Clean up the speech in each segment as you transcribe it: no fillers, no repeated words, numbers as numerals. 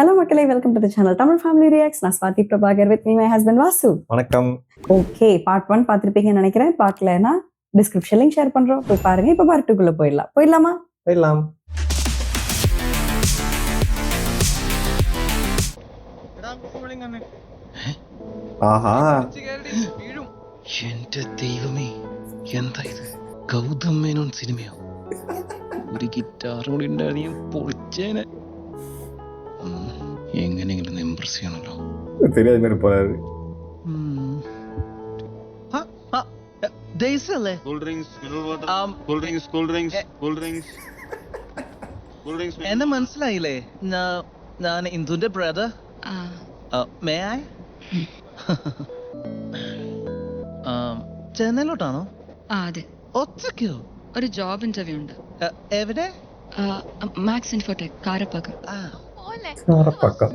Hello மக்களே, welcome to the channel Tamil Family Reacts. நான் Swathi Prabhakar with me my husband Vasu. வணக்கம். Okay, part 1 பார்த்திருப்பீங்கன்னு நினைக்கிறேன். பார்க்கலனா டிஸ்கிரிப்ஷன் லிங்க் ஷேர் பண்றோம், போய் பாருங்க. இப்போ பார்ட் 2 குள்ள போயிடலாமா? போயிடலாம். ആഹാ, എന്റെ ദൈവമേ, എന്താ ഇത്? ഗൗതം മേനോൻ സിനിമയോ? ഒരു ഗിറ്റാർ കൂടി ഉണ്ടായിരുന്നു, ഞാൻ പൊളിച്ചേനെ. എങ്ങനെയെങ്കിലും ഇംപ്രസ് ചെയ്യണല്ലോ. தெரியாத மாதிரி போறாரு. ഡേയ്സല്ലേ? Cool drinks, mineral water. Cool drinks. എന്നെ മനസ്സിലായില്ലേ? ഞാൻ ഇന്ദുന്റെ ബ്രദർ. May I? ചെന്നൈയിലോട്ടാണോ? അതെ. ഒറ്റയ്ക്കോ? ഒരു ജോബ് ഇന്റർവ്യൂ ഉണ്ട്. എവിടെ? Max Infotech Karapakkam. പക്കം.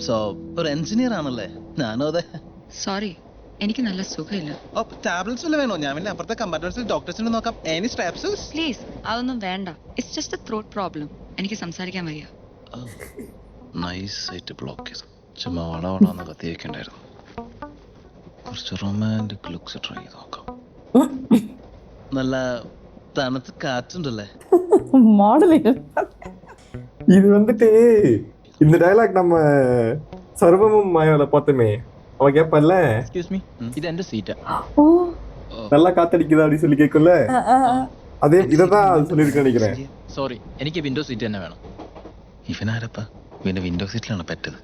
സോ ഒരു എഞ്ചിനീയർ ആണല്ലേ? ഞാനും അതെ. സോറി, എനിക്ക് നല്ല സുഖമില്ല. ടാബ്ലറ്റ്സ് വല്ല വേണോ? ഞാൻ പിന്നെ അപ്പുറത്തെ കമ്പാർട്ട്മെന്റ്സിൽ ഡോക്ടേഴ്സിനെ നോക്കാം. Any straps? പ്ലീസ്, അതൊന്നും വേണ്ട. It's just A throat problem. എനിക്ക് സംസാരിക്കാൻ വയ്യ. നൈസ് ആയിട്ട് ബ്ലോക്ക് ചെയ്തു. ചുമ്മാ വളവളാന്ന് കത്തി വെക്കണ്ടായിരുന്നു. കുറച്ച് റൊമാൻറ്റിക് ലുക്സ് ട്രൈ ചെയ്ത് നോക്കാം. നല്ല തണുത്ത് കാറ്റുണ്ടല്ലേ? மாடலிங். இது வந்துட்டு இந்த டயலாக் நம்ம சர்வமும் மாயால பார்த்தோமே, அவ கேப்பல்ல, എക്സ്ക്യൂസ് മീ, ഇത് എന്റെ സീറ്റാ. ஓ, நல்லா காத்தடிக்குதா அப்படி சொல்லி கேட்கும்ல, அதே இததான் சொல்லியிருக்கேன் நினைக்கிறேன். സോറി, എനിക്ക് വിൻഡോ സീറ്റ് തന്നെ വേണം. ഇവനാരപ്പാ പിന്നെ വിൻഡോ സീറ്റിലാണ് പറ്റത്?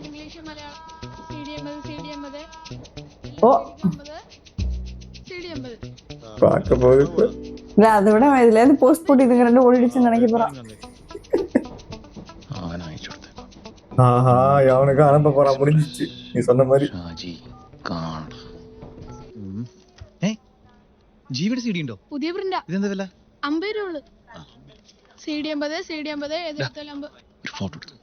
ഇംഗ്ലീഷ് മലയാളം CDML ஓ, பார்க்க போது இப்ப அதை விட இதுல இருந்து போஸ்ட் போட்டு இதுங்க ரெண்டு ஓடிடுச்சுன்னு நினைக்க போறான். അവൻ അയച്ചു കൊടുത്തേക്കാം. ஆஹா, அவனுக்கு அனுப்ப போறான், முடிஞ்சிச்சு நீ சொன்ன மாதிரி. ഷാജി കാണ്. ജീവിയുടെ സി ഡി ഉണ്ടോ? പുതിയ പ്രിന്റാ. ഇതെന്താ വില? 50 രൂപ. CDML 750. ഒരു ഫോട്ടോ എടുത്തു.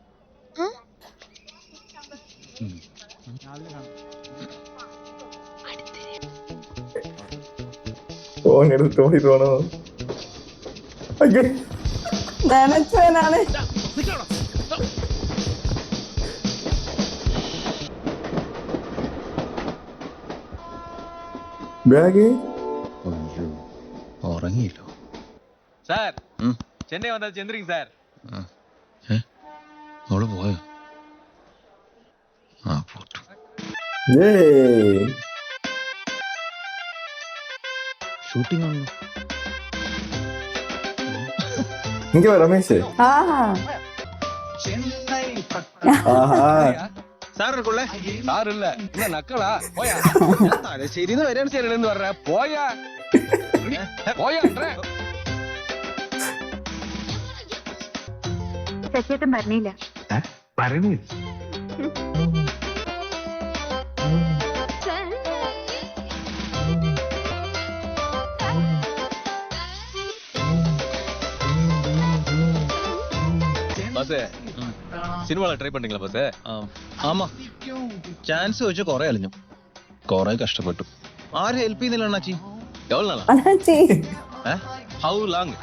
ഫോൺ എടുത്ത് ഓടിക്കോണോ? நினைச்சேன் நானு. ബാഗ് അയ്യോ, ഉറങ്ങിയില്ലോ. சார், சென்னை வந்தாச்சு, எந்திரிங்க சார். അവള് പോയോ? ആ പോട്ടു. ഏയ്, ഷൂട്ടിംഗ് ആണല്ലോ. இங்க வா ரமேஷ். ஆஹா, ஆஹா, சார் இருக்குல்ல? சார் இல்ல, என்ன நக்கலா? போயா. அது ശരിന്ന് വരാൻ ശരിയെന്ന് പറഞ്ഞ പോയാ. പോയാ. ശശിയേട്ടൻ പറഞ്ഞില്ല. ബസ് സിനിമ ട്രൈ പண்றீங்களா ബസ്? ആമാ, ചാൻസ് വെച്ച് കൊറേ അലിഞ്ഞു, കൊറേ കഷ്ടപ്പെട്ടു. ആരും ഹെൽപ്പ് ചെയ്യുന്നില്ല അണ്ണാച്ചി. എவ்வளவு நாளா? அண்ணாச்சி. How long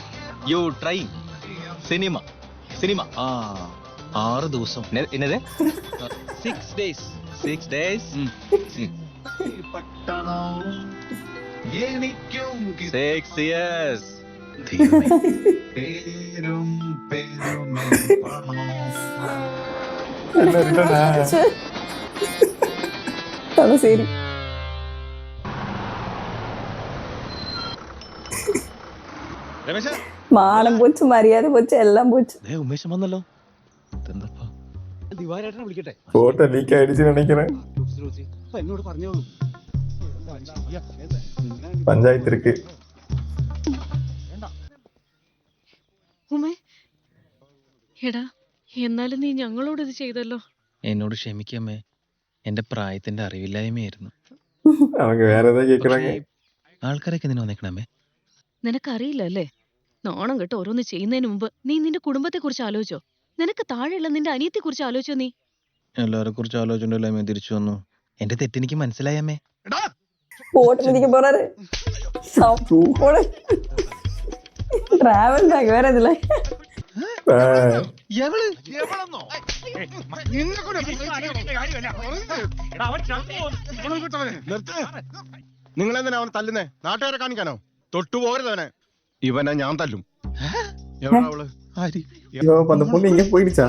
you try cinema? 6 ദിവസം. എന്നത്? 6 days. 6 days. 6 years. என்ன ரிட்டனா? அது சரி. രമേശ, മാനം പോച്ചു, മര്യാദ പോച്ചു, എല്ലാം പോച്ചു. ഉമേഷം വന്നല്ലോ. ഇതെന്തപ്പാ? ദിവാരേട്ടനെ വിളിക്കട്ടെ? ഫോട്ടോ ലീക്ക് ആയിடுச்சு நினைக்கிறேன். എന്നോട് പറഞ്ഞോളൂ. பஞ்சாயத்து இருக்கு. ഉമേ, എടാ, എന്നാലും നീ ഞങ്ങളോട് ഇത് ചെയ്തല്ലോ. എന്നോട് ക്ഷമിക്കമ്മേ, എന്റെ പ്രായത്തിന്റെ അറിവില്ലായ്മയായിരുന്നു. அவங்க வேற ஏதாவது கேக்குறாங்க. ആൾക്കാരൊക്കെ എന്തിനാ വന്നേക്കണമ്മേ? നിനക്കറിയില്ല അല്ലേ? നാണം കേട്ട് ഓരോന്ന് ചെയ്യുന്നതിന് മുമ്പ് നീ നിന്റെ കുടുംബത്തെ കുറിച്ച് ആലോചിച്ചോ? നിനക്ക് താഴെയുള്ള നിന്റെ അനിയത്തെ കുറിച്ച് ആലോചിച്ചോ? നീ എല്ലാരെ കുറിച്ച് ആലോചനയല്ലേ അമ്മേ തിരിച്ചു വന്നു. എന്റെ തെറ്റെനിക്ക് മനസ്സിലായമ്മേ. போட்டு மிதிக்க போறாரு. டிராவல் பேக் வேற இதுல നിങ്ങളെന്തിനാ അവനെ തല്ലുന്നേ? നാട്ടുകാരെ കാണിക്കാനോ? തൊട്ടുപോകരുത് അവനെ. ഇവനെ ഞാൻ തല്ലും. എവിടാ അവള്? ஐயோ அப்ப அந்த பொண்ணு இங்க போயிடுச்சா?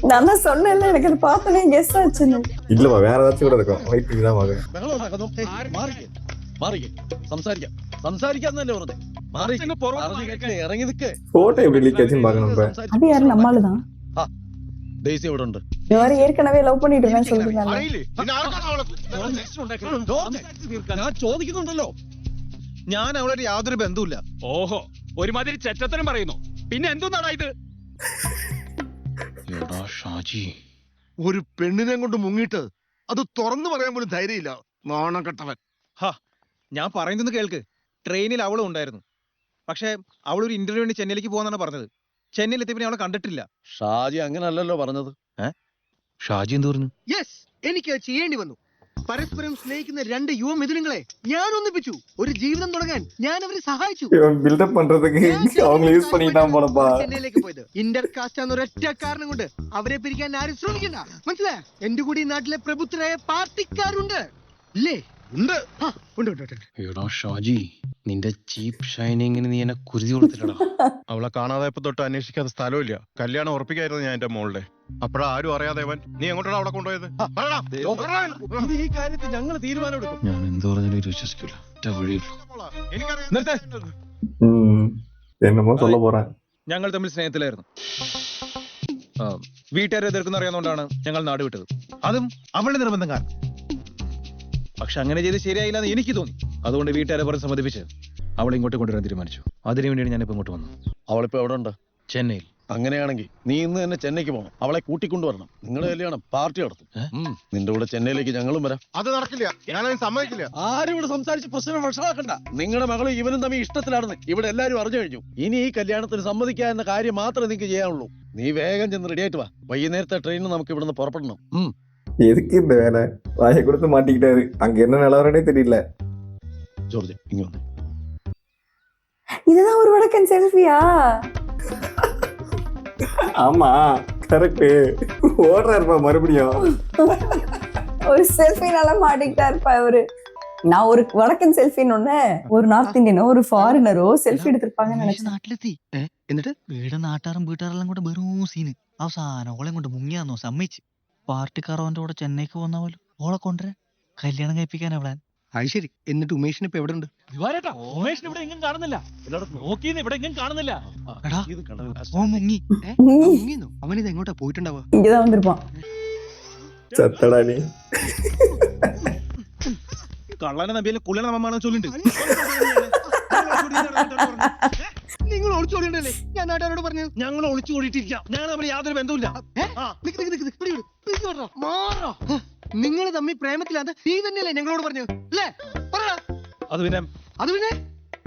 நான் தான் சொன்னேன்ல எனக்கு அது பார்த்தனே கெஸ் ஆச்சுன்னு. இல்லப்பா வேற ஏதாச்சும் கூட இருக்கும். வெயிட் பண்ணி தான் பாக்குறேன். സംസാരിക്കാന്നല്ലേ പറഞ്ഞേ? ഇറങ്ങി നിൽക്കേ. போட்டோ எப்படி லீக் ஆச்சுன்னு பார்க்கணும் இப்ப. அது யாரு நம்மால தான். ഡേയ്സി എവിടെ ഉണ്ട്? இவரு ஏற்கனவே லவ் பண்ணிட்டு இருக்கேன்னு சொல்லிருக்காங்க. അറിയില്ലേ? പിന്നെ ആർക്കാണ് അവളെ? ഞാൻ ചോദിക്കുന്നുണ്ടല്ലോ. ഞാൻ അവളൊരു യാതൊരു ബന്ധവുമില്ല. ഓഹോ, ഒരുമാതിരി ചെറ്റത്തരം പറയുന്നു. പിന്നെ എന്തോന്നാടാ ഇത്? എടാ ഷാജി, ഒരു പെണ്ണിനെ കൊണ്ട് മുങ്ങിയിട്ട് അത് തുറന്നു പറയാൻ പോലും ധൈര്യമില്ല. നാണം കെട്ടവൻ. ഞാൻ പറയുന്നത് കേൾക്ക്. ട്രെയിനിൽ അവളും ഉണ്ടായിരുന്നു. പക്ഷെ അവളൊരു ഇന്റർവ്യൂവിന് ചെന്നൈയിലേക്ക് പോകുന്നാണ് പറഞ്ഞത്. ചെന്നൈയിൽ എത്തിയപ്പോൾ അവളെ കണ്ടിട്ടില്ല. ഷാജി അങ്ങനല്ലല്ലോ പറഞ്ഞത്. ഷാജി എന്ത് പറഞ്ഞു? യെസ്, എനിക്ക് ചെയ്യേണ്ടി വന്നു. പരസ്പരം സ്നേഹിക്കുന്ന രണ്ട് യുവ മിഥുനങ്ങളെ ഞാൻ ഒന്നിപ്പിച്ചു. ഒരു ജീവിതം തുടങ്ങാൻ ഞാൻ അവരെ സഹായിച്ചു. இவன் பில்டப் பண்றதுக்கு அவங்க யூஸ் பண்ணிட்டான் போலப்பா. ചെന്നൈയിലേക്ക് പോയത് ഇന്റർകാസ്റ്റ് എന്ന ഒരൊറ്റ കാരണം കൊണ്ട് അവരെ പിരിക്കാൻ ആരും ശ്രമിക്കണ്ട. മനസ്സിലായോ? എന്റെ കൂടി ഈ നാട്ടിലെ പ്രബുദ്ധരായ പാർട്ടിക്കാരുണ്ട് ഇല്ലേ? ഉണ്ട്. ഉണ്ട് ഉണ്ട് ഉണ്ട്. എടാ ഷാജി, നിന്റെ ചീപ്പ് ഷൈനിങ്ങിന് നീ എന്നെ കുരുതി കൊടുത്തില്ലടാ. അവളെ കാണാതായപ്പോ തൊട്ട് അന്വേഷിക്കാത്ത സ്ഥലമില്ല. കല്യാണം ഉറപ്പിക്കായിരുന്നു ഞാൻ എന്റെ മോളുടെ. അപ്പഴാ ആരും അറിയാതെ അവൻ. നീ എങ്ങോട്ടാണ് അവളെ കൊണ്ടുപോയത്? ഈ കാര്യത്തിൽ ഞങ്ങൾ തീരുമാനം എടുക്കും. ഞാൻ എന്ത് പറഞ്ഞാലും വിശ്വസിക്കൂല. என்னமோ சொல்ல போறேன். ഞങ്ങൾ തമ്മിൽ സ്നേഹത്തിലായിരുന്നു. വീട്ടുകാരെ എതിർക്കുന്ന അറിയാവുന്നതുകൊണ്ടാണ് ഞങ്ങൾ നാട് വിട്ടത്. അതും അവളുടെ നിർബന്ധം കാരണം. പക്ഷെ അങ്ങനെ ചെയ്ത് ശരിയായില്ല എന്ന് എനിക്ക് തോന്നി. അതുകൊണ്ട് വീട്ടുകാരെ പറഞ്ഞ് സമ്മതിപ്പിച്ച് അവളെ ഇങ്ങോട്ട് കൊണ്ടുവരാൻ തീരുമാനിച്ചു. അതിനുവേണ്ടിയാണ് ഞാനിപ്പോ ഇങ്ങോട്ട് വന്നത്. അവളിപ്പോ എവിടെ ഉണ്ട്? ചെന്നൈയിൽ. അങ്ങനെയാണെങ്കിൽ നീ ഇന്ന് തന്നെ ചെന്നൈക്ക് പോകണം. അവളെ കൂട്ടിക്കൊണ്ടുവരണം. നിങ്ങളുടെ കല്യാണം പാർട്ടി നടത്തും. നിന്റെ കൂടെ ചെന്നൈയിലേക്ക് ഞങ്ങളും വരാം. അത് നടക്കില്ല. ഞാനത് സമ്മതിക്കില്ല. ആരും ഇവിടെ സംസാരിച്ച് പ്രശ്നം വഷളാക്കണ്ട. നിങ്ങളുടെ മകളും ഇവനും തമ്മിൽ ഇഷ്ടത്തിലാണെന്ന് ഇവിടെ എല്ലാരും അറിഞ്ഞു കഴിഞ്ഞു. ഇനി ഈ കല്യാണത്തിന് സമ്മതിക്കുക എന്ന കാര്യം മാത്രമേ നിങ്ങൾക്ക് ചെയ്യാനുള്ളൂ. നീ വേഗം ചെന്ന് റെഡി ആയിട്ട് വാ. വൈകുന്നേരത്തെ ട്രെയിനിന് നമുക്ക് ഇവിടുന്ന് പുറപ്പെടണം. எதுக்கு இந்த வேலை? வாயை கொடுத்து மாட்டிக்கிட்டாரு. அங்க என்ன நிலவரனே தெரியல. ജോർജ് ഇങ്ങോട്ട്. இதுதான் ஒரு வடக்கன் செல்ஃபியா? ஆமா கரெக்ட். ஓடுறாருப்பா மறுபடியும். ஒரு செல்ஃபினால மாட்டிக்கிட்டா இருப்பா இவரு. நான் ஒரு வடக்கன் செல்ஃபின்னு ஒண்ணு ஒரு நார்த் இந்தியனோ ஒரு ஃபாரினரோ സെൽഫി എടുത്തിருப்பாங்கன்னு நினைச்சேன். നാട്ടിലെത്തി. എന്നിട്ട് വീട് നാട്ടാറും വീട്ടുകാരെല്ലാം കൂടെ വെറും സീന്. അവസാനം ഓളെ കൊണ്ട് മുങ്ങിയാന്നോ സമ്മതിച്ച്. പാർട്ടിക്കാർ അവന്റെ കൂടെ ചെന്നൈക്ക് പോന്ന പോലും ഓളെ കൊണ്ടുവരാൻ കല്യാണം കഴിപ്പിക്കാനാ പ്ലാൻ. അത് ശരി. എന്നിട്ട് ഉമേഷിന് ഇപ്പൊ എവിടെ ഉണ്ട്? ഉമേഷിന് ഇവിടെ എങ്ങും കാണുന്നില്ല. നോക്കിയെന്ന് ഇവിടെ എങ്ങും കാണുന്നില്ല. എടാ ഓ മുങ്ങി. മുങ്ങിന്നോ? അവനിത് എങ്ങോട്ടാ പോയിട്ടുണ്ടാവുക? இங்கதான் வந்திருப்பான். சத்தடா நீ. കള്ളനെ നമ്പിയാലും കുള്ളനെ നമ്മാണെന്ന് ചൊല്ലുണ്ട്. നിങ്ങൾ ഒളിച്ചോടിണ്ടല്ലേ ഞാൻ നാട്ടുകാരോട് പറഞ്ഞു. ഞങ്ങൾ ഒളിച്ചു കൂടിയിട്ടിരിക്കാം. ഞങ്ങൾ തമ്മിൽ യാതൊരു ബന്ധവുമില്ല. നിങ്ങൾ തമ്മിൽ പ്രേമത്തിലാന്ന് നീ തന്നെയല്ലേ ഞങ്ങളോട് പറഞ്ഞു അല്ലേ? അത് പിന്നെ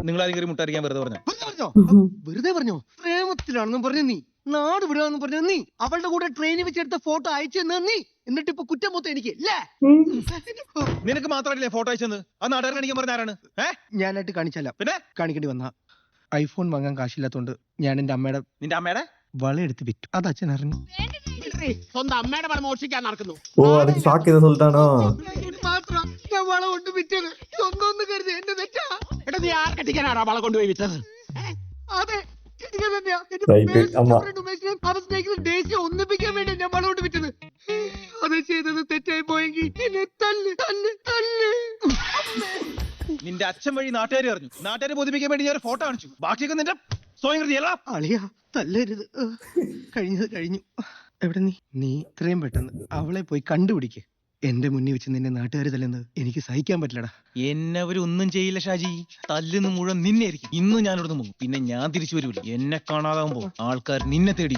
നിങ്ങൾ ആരെങ്കിലും മുട്ടായിരിക്കാൻ വെറുതെ പറഞ്ഞു? വെറുതെ പറഞ്ഞോ? പ്രേമത്തിലാണെന്നും പറഞ്ഞു നീ, നാട് വിടുകയെന്നും പറഞ്ഞു നീ, അവളുടെ കൂടെ ട്രെയിനിൽ വെച്ചെടുത്ത ഫോട്ടോ അയച്ചു നീ, എന്നിട്ട് ഇപ്പൊ കുറ്റം മൊത്തം എനിക്ക് നിനക്ക് മാത്രമല്ലേ ഫോട്ടോ അയച്ചെന്ന്? ആ നാട്ടുകാർ കാണിക്കാൻ പറഞ്ഞ ആരാണ്? ഞാനായിട്ട് കാണിച്ചല്ല, പിന്നെ കാണിക്കേണ്ടി വന്ന ഐഫോൺ വാങ്ങാൻ കാശില്ലാത്തോണ്ട് ഞാൻ എന്റെ അമ്മയുടെ നിന്റെ അമ്മയുടെ വളയെടുത്ത് വിറ്റു. അത് അച്ഛൻ അറിഞ്ഞു. സ്വന്തം അമ്മയുടെ പണം മോഷിക്കാൻ നടക്കുന്നു. ഓ அதுக்கு ஷாக் இத சொல்லிட்டானோ? മാത്രം ഞാൻ വള കൊണ്ട് വിറ്റത് സ്വന്തം ഒന്ന് കരുതി എന്റെ തെറ്റാ. എടാ നീ ആർ കെട്ടിക്കാനാടാ വള കൊണ്ടുപോയി വിറ്റത്? അതെ ദേശീയ ഒന്നിപ്പിക്കാൻ വേണ്ടി ഞാൻ വള കൊണ്ട് വിറ്റത്. അത് ചെയ്തത് തെറ്റായി പോയെങ്കിൽ എന്നെ തല്ല് തല്ല് തല്ല്. നിന്റെ അച്ഛൻ വഴി നാട്ടുകാർ അറിഞ്ഞു. നാട്ടുകാരെ ബോധിപ്പിക്കാൻ വേണ്ടി ഞാൻ ഒരു ഫോട്ടോ കാണിച്ചു. ബാക്കിയൊക്കെ നിന്റെ സ്വയം കൃതിയല്ല. അളിയാ തല്ലരുത്. കഴിഞ്ഞത് കഴിഞ്ഞു. എവിടെ നീ ഇത്രയും പെട്ടെന്ന് അവളെ പോയി കണ്ടുപിടിക്ക്. എന്റെ മുന്നിൽ വെച്ച് നിന്നെ നാട്ടുകാർ തല്ലുന്നത് എനിക്ക് സഹിക്കാൻ പറ്റില്ലടാ. എന്നെ അവരൊന്നും ചെയ്യില്ല ഷാജി. തല്ലുന്ന മുഴുവൻ നിന്നെ ആയിരിക്കും. ഇന്ന് ഞാൻ ഇവിടുന്ന് പോകും, പിന്നെ ഞാൻ തിരിച്ചു വരൂല. എന്നെ കാണാതാവുമ്പോ ആൾക്കാർ നിന്നെ തേടി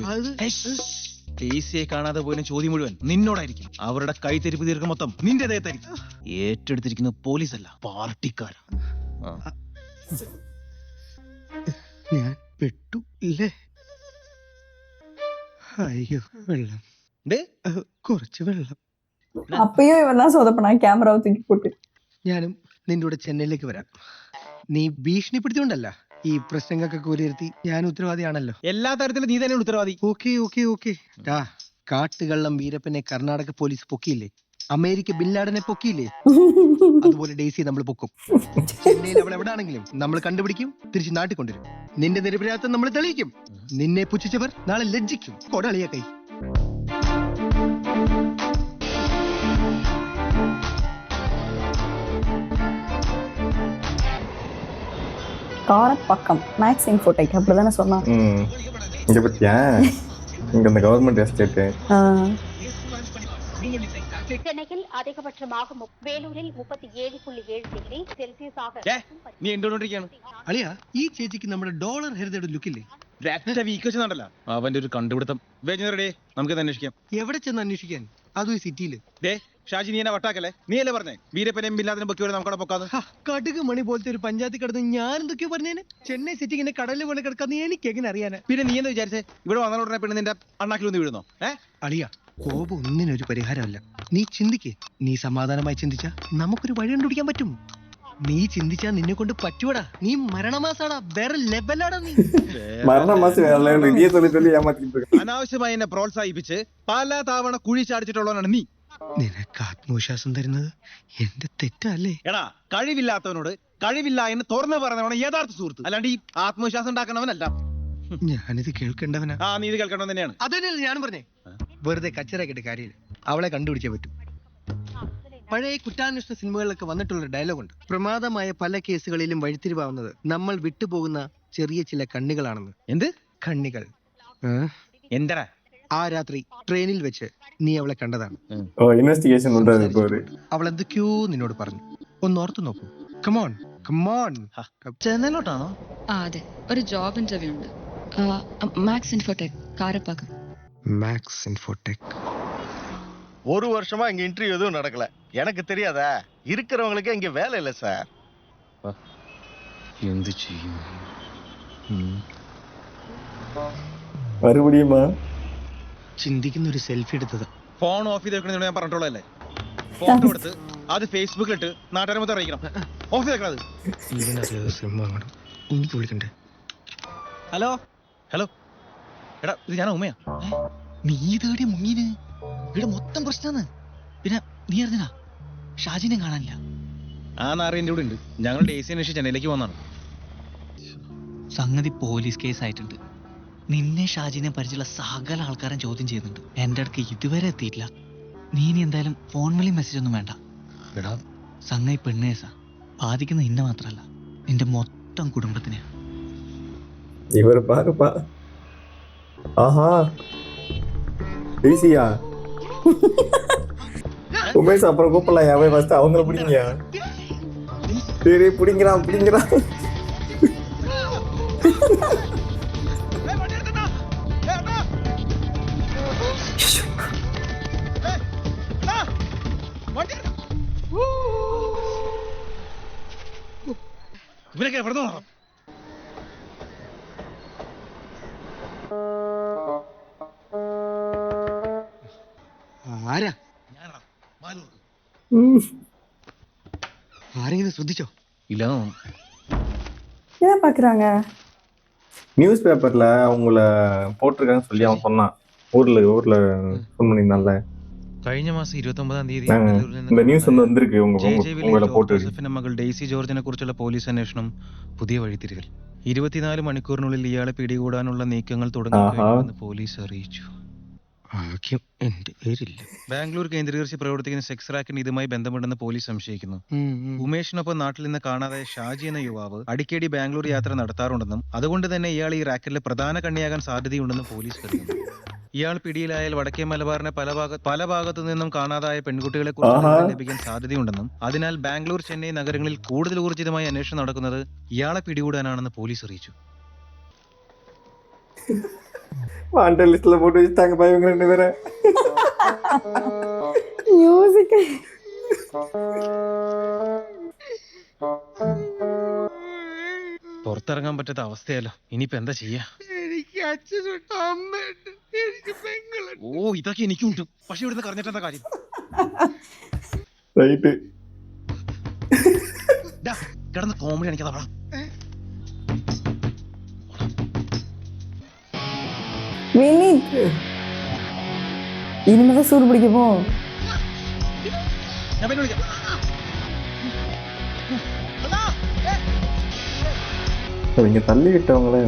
ദേശിയെ കാണാതെ പോലും ചോദ്യം മുഴുവൻ നിന്നോടായിരിക്കും. അവരുടെ കൈത്തെരിപ്പ് തീർക്കും മൊത്തം നിന്റെ ദേഹത്തായിരിക്കും. ഏറ്റെടുത്തിരിക്കുന്ന പോലീസല്ല, പാർട്ടിക്കാരാ. ഞാൻ പെട്ടു ഇല്ലേ? അയ്യോ വെള്ളം, കുറച്ച് വെള്ളം. அப்பயும் இவன் தான் சொதப்பனா கேமராவை தூக்கி போட்டு. ഞാനും നിന്റെ കൂടെ ചെന്നൈയിലേക്ക് വരാം. നീ ഭീഷണിപ്പെടുത്തിയോണ്ടല്ല, ഈ പ്രശ്നങ്ങൾക്കൊക്കെ വിലയിരുത്തി ഞാൻ ഉത്തരവാദിയാണല്ലോ. എല്ലാ തരത്തിലും നീ തന്നെയാണ് ഉത്തരവാദി. ഓക്കെ. കാട്ടുകള്ളം വീരപ്പനെ കർണാടക പോലീസ് പൊക്കിയില്ലേ, അമേരിക്ക ബിൻ ലാഡനെ പൊക്കിയില്ലേ, അതുപോലെ ഡെയ്സി നമ്മൾ പൊക്കും. ചെന്നൈയിൽ അവൾ എവിടെയാണെങ്കിലും നമ്മൾ കണ്ടുപിടിക്കും, തിരിച്ച് നാട്ടിൽ കൊണ്ടുവരും. നിന്റെ നിരപരാധിത്വം നമ്മൾ തെളിയിക്കും. നിന്നെ പുച്ഛിച്ചവർ നാളെ ലജ്ജിക്കും. കൊടളിയ കൈ. காரப்பக்கம் மேக்ஸ் இன்ஃபோடெக் அப்படிதானே சொன்னான். இங்க பத்தியா இங்க இந்த கவர்மெண்ட் எஸ்டேட் சென்னையில் அதிகபட்சமாக வேலூரில் 37.7 டிகிரி செல்சியஸாக നീ എന്തുകൊണ്ടിരിക്കുകയാണ്? അളിയ, ഈ ചേച്ചിക്ക് നമ്മുടെ ഡോളർ ഹെറിതയുടെ ലുക്കില്ലേ? വീക്ക് വെച്ചെന്നുണ്ടല്ലോ അവന്റെ ഒരു കണ്ടുപിടുത്തം. വേജനറേ നമുക്ക് അന്വേഷിക്കാം. എവിടെ ചെന്ന് അന്വേഷിക്കാൻ? അതും ഈ സിറ്റിയില്. ദേ ഷാജി, നീ എന്നെ വട്ടാക്കല്ലേ? നീ അല്ലേ പറഞ്ഞേ വീരപ്പനെയും ബില്ലാദിനെ പൊക്കിയോടെ നമുക്കവിടെ പൊക്കാന്ന്? കടുക് മണി പോലത്തെ ഒരു പഞ്ചായത്തിൽ കിടന്ന് ഞാൻ എന്തൊക്കെയോ പറഞ്ഞേനെ. ചെന്നൈ സിറ്റി ഇങ്ങനെ കടലിൽ പോലെ കിടക്കാന്ന് എനിക്ക് എങ്ങനെ അറിയാനാ? പിന്നെ നീ എന്താ വിചാരിച്ചേ ഇവിടെ വന്ന ഉടനെ പെണ്ണ് നിന്റെ അണ്ണാക്കിലൊന്ന് വീഴുന്നോ? അളിയ, കോപം ഒന്നിനൊരു പരിഹാരമല്ല. നീ ചിന്തിക്കേ. നീ സമാധാനമായി ചിന്തിച്ചാ നമുക്കൊരു വഴി കണ്ടുപിടിക്കാൻ പറ്റും. നീ ചിന്തിച്ചാ നിന്നെ കൊണ്ട് പറ്റുവടാ. നീ മരണമാസാടാ, വേറെ ലെവലാടാ നീ. അനാവശ്യമായി എന്നെ പ്രോത്സാഹിപ്പിച്ച് പല തവണ കുഴി ചാടിച്ചിട്ടുള്ളവനാണ് നീ. നിനക്ക് ആത്മവിശ്വാസം തരുന്നത് എന്റെ തെറ്റല്ലേ? എടാ, കഴിവില്ലാത്തവനോട് കഴിവില്ല എന്ന് തുറന്നു പറയുന്നവനാണ് യഥാർത്ഥ സുഹൃത്ത്, അല്ലാണ്ട് ഈ ആത്മവിശ്വാസം ഉണ്ടാക്കണവനല്ല. ഞാനിത് കേൾക്കേണ്ടവനാ. നീ ഇത് കേൾക്കണമെന്ന് തന്നെയാണ്. അതന്നെയല്ലേ ഞാനും പറഞ്ഞേ. വെറുതെ കച്ചറാക്കിയിട്ട് കാര്യമില്ല. അവളെ കണ്ടുപിടിച്ചേ പറ്റൂ. പഴയ കുറ്റാന്വേഷണ സിനിമകളിലൊക്കെ വന്നിട്ടുള്ള ഡയലോഗുണ്ട്. പ്രമാദമായ പല കേസുകളിലും വഴിത്തിരിവാവുന്നത് നമ്മൾ വിട്ടുപോകുന്ന ചെറിയ ചില കണ്ണികളാണെന്ന്. എന്ത് കണ്ണികൾ? എന്താ? ആ രാത്രി ട്രെയിനിൽ വെച്ച് നീ അവളെ കണ്ടതാണ്. അവൾ എന്തൊക്കെയോ നിന്നോട് പറഞ്ഞു. ഒന്ന് ഓർത്തു നോക്കൂ. കമോൺ. ചെന്നൈയിലോട്ടാണോ? അതെ, ഒരു ജോബ് ഇന്റർവ്യൂ ഉണ്ട്. Max Infotech, Karapakkam. Max Infotech. ஒரு வருஷமா இங்க இன்டர்வியூ எதுவும் நடக்கல. எனக்கு தெரியாதா? இருக்கிறவங்களுக்கு இங்க வேலை இல்ல சார். എന്ത് ചെയ്യും? മറുപടിയുമാ ചിന്തിക്കുന്ന ഒരു സെൽഫി എടുത്തത്. ഫോൺ ഓഫ് ചെയ്ത് വെക്കണമെന്ന് ഞാൻ പറഞ്ഞിട്ടുള്ളതല്ലേ? ഫോട്ടോ എടുത്ത് അത് ഫേസ്ബുക്കിലിട്ട് നാട്ടുകാരെ മൊത്തം അറിയിക്കണം. ഓഫ് ചെയ്ത് വെക്കണത്. എനിക്ക് വിളിക്കണ്ടേ? ഹലോ എടാ, ഇത് ഞാൻ ഉമ്മയാ. നീ തേടിയ മുങ്ങീന് ഇവിടെ മൊത്തം പ്രശ്നമാണ്. പിന്നെ നീ അറിഞ്ഞാ ഷാജിനെ കാണാനില്ല. ആ നാറി എന്റെ കൂടെ ഉണ്ട്. ഞങ്ങൾ ഡേസി അന്വേഷിച്ച് ചെന്നൈയിലേക്ക് വന്നാണ്. സംഗതി പോലീസ് കേസ് ആയിട്ടുണ്ട്. നിന്നെ ഷാജിനെ പരിചയമുള്ള സകല ആൾക്കാരും ചോദ്യം ചെയ്യുന്നുണ്ട്. എന്റെ അടുക്ക് ഇതുവരെ എത്തിയിട്ടില്ല. നീ ഇനി എന്തായാലും ഫോൺ വിളി മെസ്സേജ് ഒന്നും വേണ്ട. എടാ, സംഗതി പെണ്ണേസാ. ബാധിക്കുന്ന നിന്നെ മാത്രല്ല, നിന്റെ മൊത്തം കുടുംബത്തിനെ. இவர் பாருப்பா. ஆஹா, ஈஸியா உமேஷ் அப்புறம் கூப்பிடலாம். யாவே ஃபர்ஸ்ட் அவங்கள பிடிங்க. சரி, பிடிங்கிறான். ഇവരൊക്കെ എവിടെ നിന്ന്? ആരാ? ആരെങ്കിലും ശ്രദ്ധിച്ചോ? ഇല്ല. ஏன் பாக்குறாங்க? நியூஸ் பேப்பர்ல அவங்கள போட்டிருக்காங்கன்னு சொல்லி அவன் சொன்னான். ஊர்ல ஃபோன் பண்ணியிருந்தான்ல. കഴിഞ്ഞ മാസം 29-ാം തീയതി இந்த நியூஸ் வந்திருக்கு. உங்களை போட்டு ജോസഫിന്റെ മകൾ ഡെയ്സി ജോർജിനെ കുറിച്ചുള്ള പോലീസ് അന്വേഷണം പുതിയ വഴിത്തിരികൾ. 24 മണിക്കൂറിനുള്ളിൽ ഇയാളെ പിടികൂടാനുള്ള നീക്കങ്ങൾ തുടങ്ങി പോലീസ് അറിയിച്ചു. എന്റെ പേരില്ല. ബാംഗ്ലൂർ കേന്ദ്രീകരിച്ച് പ്രവർത്തിക്കുന്ന സെക്സ് റാക്കിന് ഇതുമായി ബന്ധമുണ്ടെന്ന് പോലീസ് സംശയിക്കുന്നു. ഉമേഷിനൊപ്പം നാട്ടിൽ നിന്ന് കാണാതായ ഷാജി എന്ന യുവാവ് അടിക്കടി ബാംഗ്ലൂർ യാത്ര നടത്താറുണ്ടെന്നും അതുകൊണ്ട് തന്നെ ഇയാൾ ഈ റാക്കറ്റിലെ പ്രധാന കണ്ണിയാകാൻ സാധ്യതയുണ്ടെന്നും പോലീസ് കരുതുന്നു. ഇയാൾ പിടിയിലായാൽ വടക്കേ മലബാറിനെ പല ഭാഗത്തു നിന്നും കാണാതായ പെൺകുട്ടികളെ കുറിച്ച് ലഭിക്കാൻ സാധ്യതയുണ്ടെന്നും അതിനാൽ ബാംഗ്ലൂർ, ചെന്നൈ നഗരങ്ങളിൽ കൂടുതൽ ഊർജിതമായി അന്വേഷണം നടക്കുന്നത് ഇയാളെ പിടികൂടാനാണെന്ന് പോലീസ് അറിയിച്ചു. வாண்டட் லிஸ்ட்ல போட்டு வச்சுட்டாங்க இவங்க ரெண்டு பேரை. மியூசிக் പുറത്തിറങ്ങാൻ പറ്റാത്ത അവസ്ഥയല്ലോ. ഇനിയിപ്പോ എന്താ ചെയ്യാ? എനിക്ക് അച്ഛനുണ്ട്, അമ്മയുണ്ട്, എനിക്ക് പെങ്ങളുണ്ട്. ഇതൊക്കെ എനിക്കും ഉണ്ട്. പക്ഷെ ഇവിടുന്ന് കറഞ്ഞിട്ടെന്താ കാര്യം? ரைட்டு കിടന്ന് കോമഡി കാണിക്കാതെ. വിനീത് ഇനിമേൽ സൂട് പിടിക്കുമോ? ഞാൻ പിന്നെ വിളിക്കാം. இங்க தள்ளி விட்டவங்களே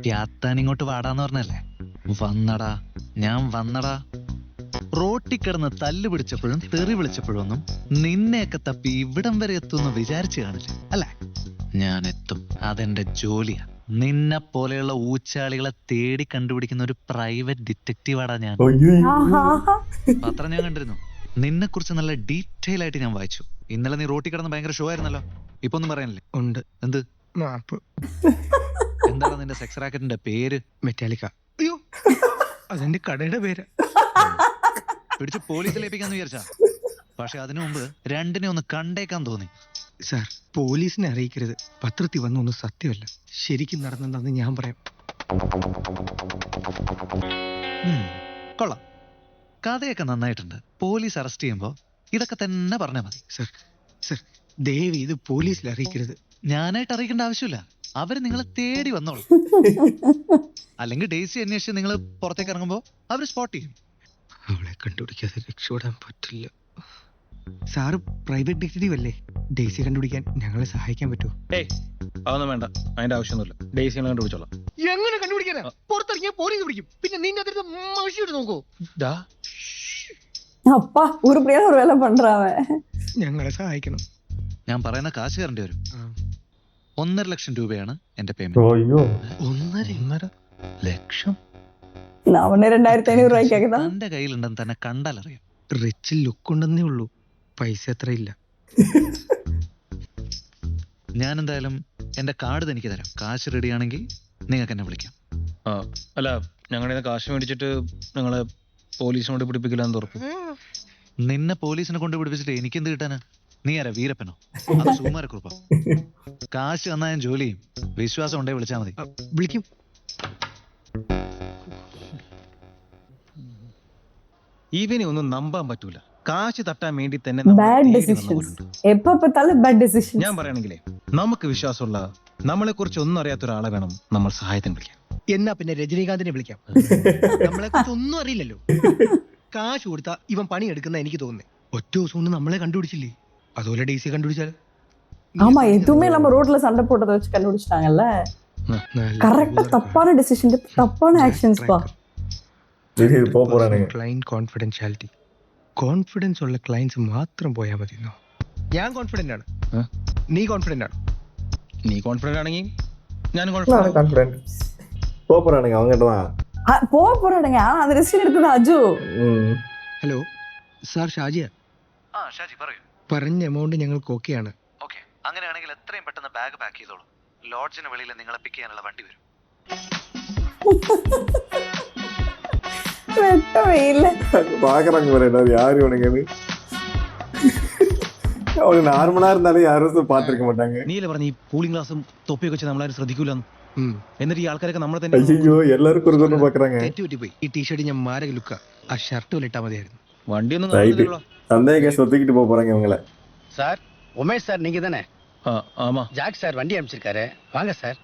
പ്യാത്താൻ ഇങ്ങോട്ട് വാടാന്ന് പറഞ്ഞല്ലേ? വന്നടാ, ഞാൻ വന്നടാ. റോട്ടി കിടന്ന് തല്ല് പിടിച്ചപ്പോഴും തെറി വിളിച്ചപ്പോഴും ഒന്നും നിന്നെയൊക്കെ തപ്പി ഇവിടം വരെ എത്തുമെന്ന് വിചാരിച്ചു കാണില്ല അല്ലേ? ഞാൻ എത്തും, അതെന്റെ ജോലിയാ. നിന്നെ പോലെയുള്ള ഊച്ചാളികളെ തേടി കണ്ടുപിടിക്കുന്ന ഒരു പ്രൈവറ്റ് ഡിറ്റക്റ്റീവാടാ ഞാൻ. പത്രം ഞാൻ കണ്ടിരുന്നു, നിന്നെ കുറിച്ച് നല്ല ഡീറ്റെയിൽ ആയിട്ട് ഞാൻ വായിച്ചു. ഇന്നലെ നീ റോട്ടി കിടന്ന് ഭയങ്കര ഷോ ആയിരുന്നല്ലോ. ഇപ്പൊ ഒന്നും പറയാനില്ലേ? ഉണ്ട്. എന്ത്? മാപ്പ്. എന്താണ് നിന്റെ സെക്സ് റാക്കറ്റിന്റെ പേര്? മെറ്റാലിക്ക. അയ്യോ, അതെന്റെ കടയുടെ പേര്. പിടിച്ച് പോലീസിൽ ഏൽപ്പിക്കാന്ന് വിചാരിച്ചാ? പക്ഷെ അതിനു മുമ്പ് രണ്ടിനെ ഒന്ന് കണ്ടേക്കാൻ തോന്നി. സാർ, പോലീസിനെ അറിയിക്കരുത്. പത്രത്തിൽ വന്നൊന്നും സത്യമല്ല, ശരിക്കും നടന്നെന്താന്ന് ഞാൻ പറയാം. കൊള്ളാം, കഥയൊക്കെ നന്നായിട്ടുണ്ട്. പോലീസ് അറസ്റ്റ് ചെയ്യുമ്പോ ഇതൊക്കെ തന്നെ പറഞ്ഞാൽ മതി. സർ, ദേവി ഇത് പോലീസിൽ അറിയിക്കരുത്. ഞാനായിട്ട് അറിയിക്കേണ്ട ആവശ്യമില്ല, അവര് നിങ്ങളെ തേടി വന്നോളും. അല്ലെങ്കിൽ ഡേസി അന്വേഷിച്ച് നിങ്ങൾ പുറത്തേക്ക് ഇറങ്ങുമ്പോ അവര് സ്പോട്ട് ചെയ്യും. അവളെ കണ്ടുപിടിക്കാതെ രക്ഷപ്പെടാൻ പറ്റില്ല. സാറ് പ്രൈവറ്റ് ഡിറ്റക്റ്റീവ് അല്ലേ? ഡേസി കണ്ടുപിടിക്കാൻ ഞങ്ങളെ സഹായിക്കാൻ പറ്റുമോ? അതൊന്നും വേണ്ട, അതിന്റെ ആവശ്യമൊന്നുമില്ല. ഡേസിനെ കണ്ടുപിടിച്ചോളാം. എങ്ങനെ കണ്ടുപിടിക്കാനാ? പുറത്തിറങ്ങിയ പോലീസ് പിടിക്കും. പിന്നെ നിന്റെ അതിർത്ത് മഷിയിട്ട് നോക്കൂ. அப்பா உருப்படியான ஒரு வேலை பண்றாவ. ഞങ്ങളെ സഹായിക്കണം. ഞാൻ പറയുന്ന കാശ് തരേണ്ടി വരും. 1.5 ലക്ഷം രൂപയാണ് എന്റെ പേയ്മെന്റ്. 1.5 ലക്ഷം? நான் உடனே 2500 ரூபாய்க்கு கேக்குதா? എന്റെ കയ്യിലുണ്ടെന്ന് തന്നെ കണ്ടാലറിയാം. റിച്ച് ലുക്ക് ഉണ്ടെന്നേ ഉള്ളൂ, പൈസ അത്ര ഇല്ല. ഞാൻ എന്തായാലും എന്റെ കാർഡ് തനിക്ക് തരാം. കാശ് റെഡി ആണെങ്കിൽ നിങ്ങൾക്ക് എന്നെ വിളിക്കാം. അല്ല, ഞങ്ങളുടെ കാശ് മേടിച്ചിട്ട് ഞങ്ങളെ പോലീസിനോട് പിടിപ്പിക്കില്ലാന്ന് ഉറപ്പ്. നിന്നെ പോലീസിനെ കൊണ്ട് പിടിപ്പിച്ചിട്ട് എനിക്കെന്ത് കിട്ടാനാ? നീ ആരാ, വീരപ്പനോ അതോ സുകുമാരക്കുറുപ്പോ? കാശ് തന്നാ ഞാൻ ജോലി ചെയ്യും. വിശ്വാസം ഉണ്ടേ വിളിച്ചാ മതി. വിളിക്കും. ഇവനെ ഒന്നും നമ്പാൻ പറ്റൂല. കാശ് തട്ടാൻ വേണ്ടി തന്നെ Bad decisions. எப்ப பார்த்தாலும் bad decisions. ഞാൻ പറയണെങ്കിലേ, നമുക്ക് വിശ്വാസമുള്ള, നമ്മളെ കുറിച്ച് ഒന്നും അറിയാത്ത ഒരാളെ വേണം നമ്മൾ സഹായത്തിന് വിളിക്കാൻ. എന്നാ പിന്നെ രജനീകാന്തിനെ വിളിക്കാം. നമ്മളെ കുറിച്ച് ഒന്നും അറിയില്ലല്ലോ. കാശ് കൊടുത്താ ഇവൻ പണി എടുക്കുന്ന എനിക്ക് തോന്നുന്നേ. ഒറ്റ ദിവസം കൊണ്ട് നമ്മളെ കണ്ടുപിടിച്ചില്ലേ? അതുപോലെ ഡേസി കണ്ടുപിടിച്ചാൽ? ஆமா, எதுவுமே நம்ம ரோட்ல சண்டை போட்டதை வச்சு கண்டுபிடிச்சிட்டாங்கல்ல. கரெக்டா தப்பான டெசிஷன், தப்பான ஆக்ஷன்ஸ் பா. Client confidentiality. കോൺഫിഡൻസ് ഉള്ള ക്ലയൻസ് മാത്രം പോയാൽ മതി. ഞാൻ കോൺഫിഡന്റ് ആണ്. നീ കോൺഫിഡന്റ് ആണ്? നീ കോൺഫിഡന്റ് ആണെങ്കിൽ ഞാൻ கான்ஃபிடன்ட் போறானுங்க அவங்ககிட்ட தான் போறானுங்க. ஆனா அந்த டெசிஷன் எடுத்தது அஜு. Hello sir, Shajiya. ഷാജി പറയൂ. പറഞ്ഞ എമൗണ്ട് ഞങ്ങൾക്ക് ഓക്കെയാണ്. ഓക്കെ, അങ്ങനെയാണെങ്കിൽ എത്രയും പെട്ടെന്ന് ബാഗ് പാക്ക് ചെയ്തോളൂ. ലോഡ്ജിന് വെളിയിൽ നിങ്ങളെ പിക്ക് ചെയ്യാനുള്ള വണ്ടി വരും. வெட்டவே இல்ல. பாக்குறாங்க பாரு, அது யாரு உனக்கு? അവര് നോർമലാ இருந்தாலும் யாரும் പാത്തിരിக்க മാട്ടാங்க. നീല പറഞ്ഞ ഈ കൂളിംഗ് ഗ്ലാസും തൊപ്പിയൊക്കെ വെച്ച് നമ്മളാരും ശ്രദ്ധിക്കൂലെന്ന്. എന്നിട്ട് ഈ ആൾക്കാരൊക്കെ നമ്മളെ തന്നെ അയ്യോ, എല്ലാരും കുറുകൊന്ന് പാക്കുறாங்க. തെറ്റുപറ്റിപ്പോയി. ഈ ടീഷർട്ട് ഞാൻ മാരക ലുക്കാ. ആ ഷർട്ട് പോലെ ഇട്ടാ മതിയായിരുന്നു. വണ്ടിയൊന്നും சந்தேக சொத்திக்கிட்டு போறாங்க இவங்கள. சார், உமேஷ் சார் நீங்க தானே? ஆமா. ஜாக் சார் வண்டி அனுப்பிச்சிருக்காரு. வாங்க சார்,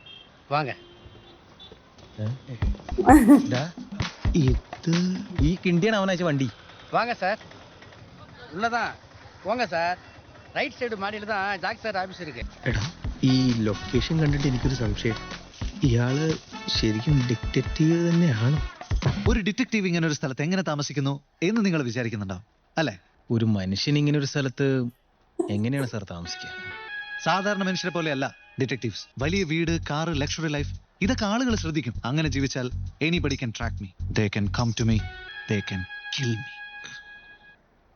வாங்க. ഇത് ഈ കിണ്ടിയാണ് അവനയച്ച വണ്ടി. வாங்க சார், உள்ளதான் போங்க சார். ரைட் சைடு மாடியில தான் ஜாக் சார் ஆபீஸ் இருக்கு. എടാ, ഈ ലൊക്കേഷൻ കണ്ടിട്ട് എനിക്കൊരു സംശയം. ഇയാള് ശരിക്കും ഡിറ്റക്റ്റീവ് തന്നെയാണോ? ഒരു ഡിറ്റക്റ്റീവ് ഇങ്ങനെ ഒരു സ്ഥലത്ത് എങ്ങനെ താമസിക്കുന്നു എന്ന് നിങ്ങൾ വിചാരിക്കുന്നുണ്ടോ? അല്ലെ? ഒരു മനുഷ്യൻ ഇങ്ങനെ ഒരു സ്ഥലത്ത് എങ്ങനെയാണ് സാർ താമസിക്കുക? സാധാരണ മനുഷ്യരെ പോലെയല്ല ഡിറ്റക്റ്റീവ്സ്. വലിയ വീട്, കാറ്, ലക്ഷറി ലൈഫ്, ഇതൊക്കെ ആളുകൾ ശ്രദ്ധിക്കും. അങ്ങനെ ജീവിച്ചാൽ anybody can track me, they can come to me, they can kill me.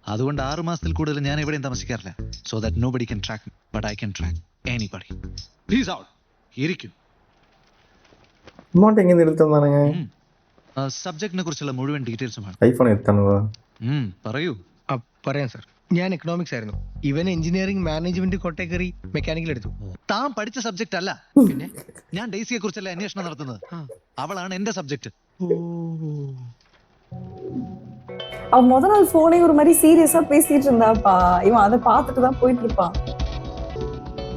അതുകൊണ്ട് 6 മാസത്തിൽ കൂടുതൽ ഞാൻ എവിടെയും താമസിക്കാറില്ല. So that nobody can track me, but I can track anybody. Please out ഇരിക്കും. അമൗണ്ട് എങ്ങനെ എടുത്തതാണേ? സബ്ജക്റ്റിനെ കുറിച്ചുള്ള മുഴുവൻ ഡീറ്റെയിൽസും വേണം. ഐഫോൺ എത്താണോ? പറയൂ. പറയാം സാർ. ഞാൻ എക്കണോമിക്സ് ആയിരുന്നു. ഇവൻ എഞ്ചിനീയറിംഗ് മാനേജ്മെന്റ് കോട്ടയം കയറി മെക്കാനിക്കൽ എടുത്തു. താൻ പഠിച്ച സബ്ജക്റ്റ് അല്ല. പിന്നെ ഞാൻ ഡെയ്സിയെ കുറിച്ചല്ല അന്വേഷണം നടത്തുന്നത്. അവളാണ് എന്റെ സബ്ജക്ട്. அவன் முதல் நாள் போனே ஒரு மாதிரி சீரியஸா பேசிட்டு இருந்தாப்பா. இவன் அதை பார்த்துட்டு தான் போயிட்டு இருப்பான்.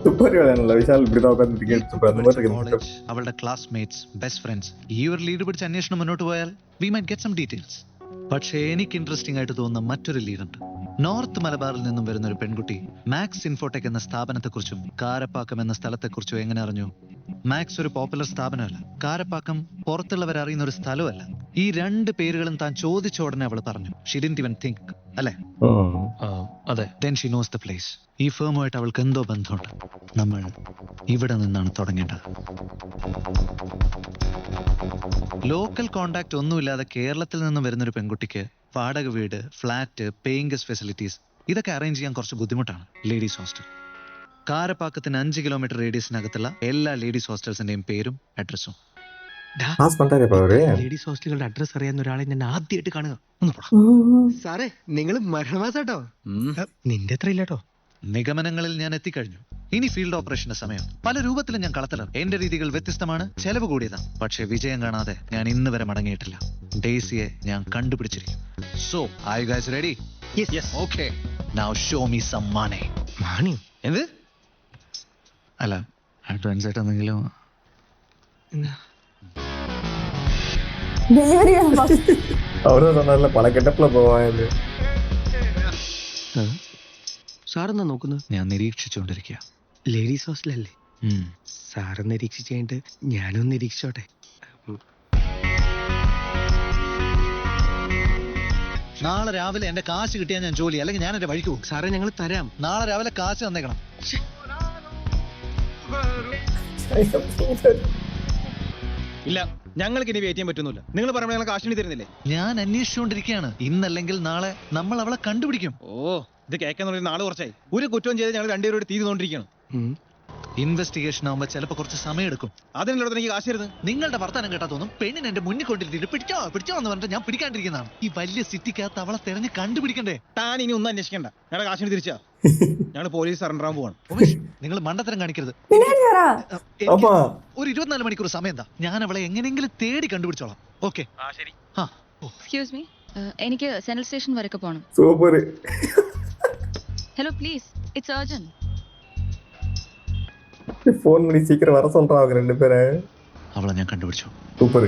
சூப்பர் வேலையாണല്ലോ വിശാൽ இப்படிதான் உட்கார்ந்து கேட்டு அந்த மாதிரி കോളേജ്, അവളുടെ ക്ലാസ്മേറ്റ്സ്, ബെസ്റ്റ് ഫ്രണ്ട്സ്, ഈ ഒരു ലീഡ് പിടിച്ച് അന്വേഷണം മുന്നോട്ട് പോയാൽ we might get some details. പക്ഷേ എനിക്ക് ഇൻട്രസ്റ്റിംഗ് ആയിട്ട് തോന്നുന്ന മറ്റൊരു ലീഡുണ്ട്. നോർത്ത് മലബാറിൽ നിന്നും വരുന്ന ഒരു പെൺകുട്ടി മാക്സ് ഇൻഫോടെക് എന്ന സ്ഥാപനത്തെക്കുറിച്ചും കാരപ്പാക്കം എന്ന സ്ഥലത്തെക്കുറിച്ചും എങ്ങനെ അറിഞ്ഞു? മാക്സ് ഒരു പോപ്പുലർ സ്ഥാപനമല്ല, കാരപ്പാക്കം പുറത്തുള്ളവർ അറിയുന്ന ഒരു സ്ഥലമല്ല. ഈ രണ്ട് പേരുകളും താൻ ചോദിച്ച ഉടനെ അവൾ പറഞ്ഞു. ഷി ഡിഡ്ന്റ് ഈവൻ തിങ്ക്, അല്ലേ? അതെ. Then Xi knows the place. ഈ ഫേമുമായിട്ട് അവൾക്ക് എന്തോ ബന്ധമുണ്ട്. നമ്മൾ ഇവിടെ നിന്നാണ് തുടങ്ങേണ്ടത്. ലോക്കൽ കോണ്ടാക്ട് ഒന്നുമില്ലാതെ കേരളത്തിൽ നിന്ന് വരുന്നൊരു പെൺകുട്ടിക്ക് വാടക വീട്, ഫ്ലാറ്റ്, പേയിങ് ഗസ്റ്റ് ഫെസിലിറ്റീസ് ഇതൊക്കെ അറേഞ്ച് ചെയ്യാൻ കുറച്ച് ബുദ്ധിമുട്ടാണ്. ലേഡീസ് ഹോസ്റ്റൽ കാരപ്പാക്കത്തിന് 5 കിലോമീറ്റർ റേഡിയസിനകത്തുള്ള എല്ലാ ലേഡീസ് ഹോസ്റ്റൽസിന്റെയും പേരും അഡ്രസ്സും. ലേഡീസ് ഹോസ്റ്റലുകളുടെ അഡ്രസ് അറിയാവുന്ന ഒരാളെ ഞാൻ ആദ്യമായിട്ട് കാണുക. സാറേ, നിങ്ങൾ മരണമാസാട്ടോ. നിന്റെ അത്ര ഇല്ലാട്ടോ. നിഗമനങ്ങളിൽ ഞാൻ എത്തിക്കഴിഞ്ഞു. ഇനി ഫീൽഡ് ഓപ്പറേഷന്റെ സമയം. പല രൂപത്തിലും ഞാൻ കളത്തിലാണ്. എന്റെ രീതികൾ വ്യത്യസ്തമാണ്, ചെലവ് കൂടിയതാണ്. പക്ഷെ വിജയം കാണാതെ ഞാൻ ഇന്ന് വരെ മടങ്ങിയിട്ടില്ല. ഡെയ്സിയെ ഞാൻ കണ്ടുപിടിച്ചിരിക്കും. So are you guys ready? Yes. Okay, now show me some money. മാണിയോ? എന്ത്? അല്ല, അഡ്വാൻസ് ആയിട്ട് എന്തെങ്കിലും. டெலிவரி அவரும் சொன்னார்ல பல கெட்டப்ல போவான். സാറെന്നാ നോക്കുന്നത്? ഞാൻ നിരീക്ഷിച്ചുകൊണ്ടിരിക്കുക. ലേഡീസ് ഹോസ്റ്റലല്ലേ? സാറ് നിരീക്ഷിച്ചിട്ട് ഞാനും നിരീക്ഷിച്ചോട്ടെ. നാളെ രാവിലെ എന്റെ കാശ് കിട്ടിയാൽ ഞാൻ ജോലി, അല്ലെങ്കിൽ ഞാൻ എന്റെ വഴിക്ക് പോകും. സാറേ, ഞങ്ങൾ തരാം. നാളെ രാവിലെ കാശ് തന്നേക്കണം. ഇല്ല, ഞങ്ങൾക്ക് ഇനി വെയിറ്റ് ചെയ്യാൻ പറ്റുന്നില്ല. നിങ്ങൾ പറയുമ്പോൾ ഞങ്ങൾ കാശിനി തരുന്നില്ലേ? ഞാൻ അന്വേഷിച്ചുകൊണ്ടിരിക്കുകയാണ്. ഇന്നല്ലെങ്കിൽ നാളെ നമ്മൾ അവളെ കണ്ടുപിടിക്കും. ഓ, ഇത് കേൾക്കാൻ തുടങ്ങി നാളെ കുറച്ചായി. ഒരു കുറ്റവും ചെയ്ത് ഞങ്ങൾ രണ്ടുപേരോട് തീരുന്നോണ്ടിരിക്കണം. ഇൻവെസ്റ്റിഗേഷൻ ആവുമ്പോ ചിലപ്പോ കുറച്ച് സമയം എടുക്കും. അതിനുള്ളത് എനിക്ക് കാശ് തരുന്നത്. നിങ്ങളുടെ വർത്തമാനം കേട്ടാ തോന്നും പെണ്ണിനെ എന്റെ മുന്നിൽ കൊണ്ടിരുത്തിട്ട് പിടിച്ചോ പിടിച്ചോ എന്ന് പറഞ്ഞിട്ട് ഞാൻ പിടിക്കാണ്ടിരിക്കുന്നതാണ്. ഈ വലിയ സിറ്റിക്കകത്ത് അവളെ തെരഞ്ഞ് കണ്ടുപിടിക്കണ്ടേ? താൻ ഇനി ഒന്നും അന്വേഷിക്കണ്ട. ഞങ്ങളുടെ കാശിനി തിരിച്ചാ ഞങ്ങൾ പോലീസ് സറണ്ടർ ആവാൻ പോവാണ്. നിങ്ങൾ മണ്ടത്തരം കാണിക്കരുത്. ஆமா, ഒരു 24 മണിക്കൂർ സമയം എന്താ? ഞാൻ അവളെ എങ്ങനെയെങ്കിലും തേടി കണ്ടുപിടിച്ചോളാം. ഓക്കെ? ശരി. എക്സ്ക്യൂസ് മീ, എനിക്ക് സെൻട്രൽ സ്റ്റേഷൻ വരെ പോകണം. Super. Hello please, it's urgent. Phone பண்ணி சீக்கிரம் வர சொல்றான் அவங்க ரெண்டு பேரும். അവളെ ഞാൻ കണ്ടുപിടിച്ചു. சூப்பர்.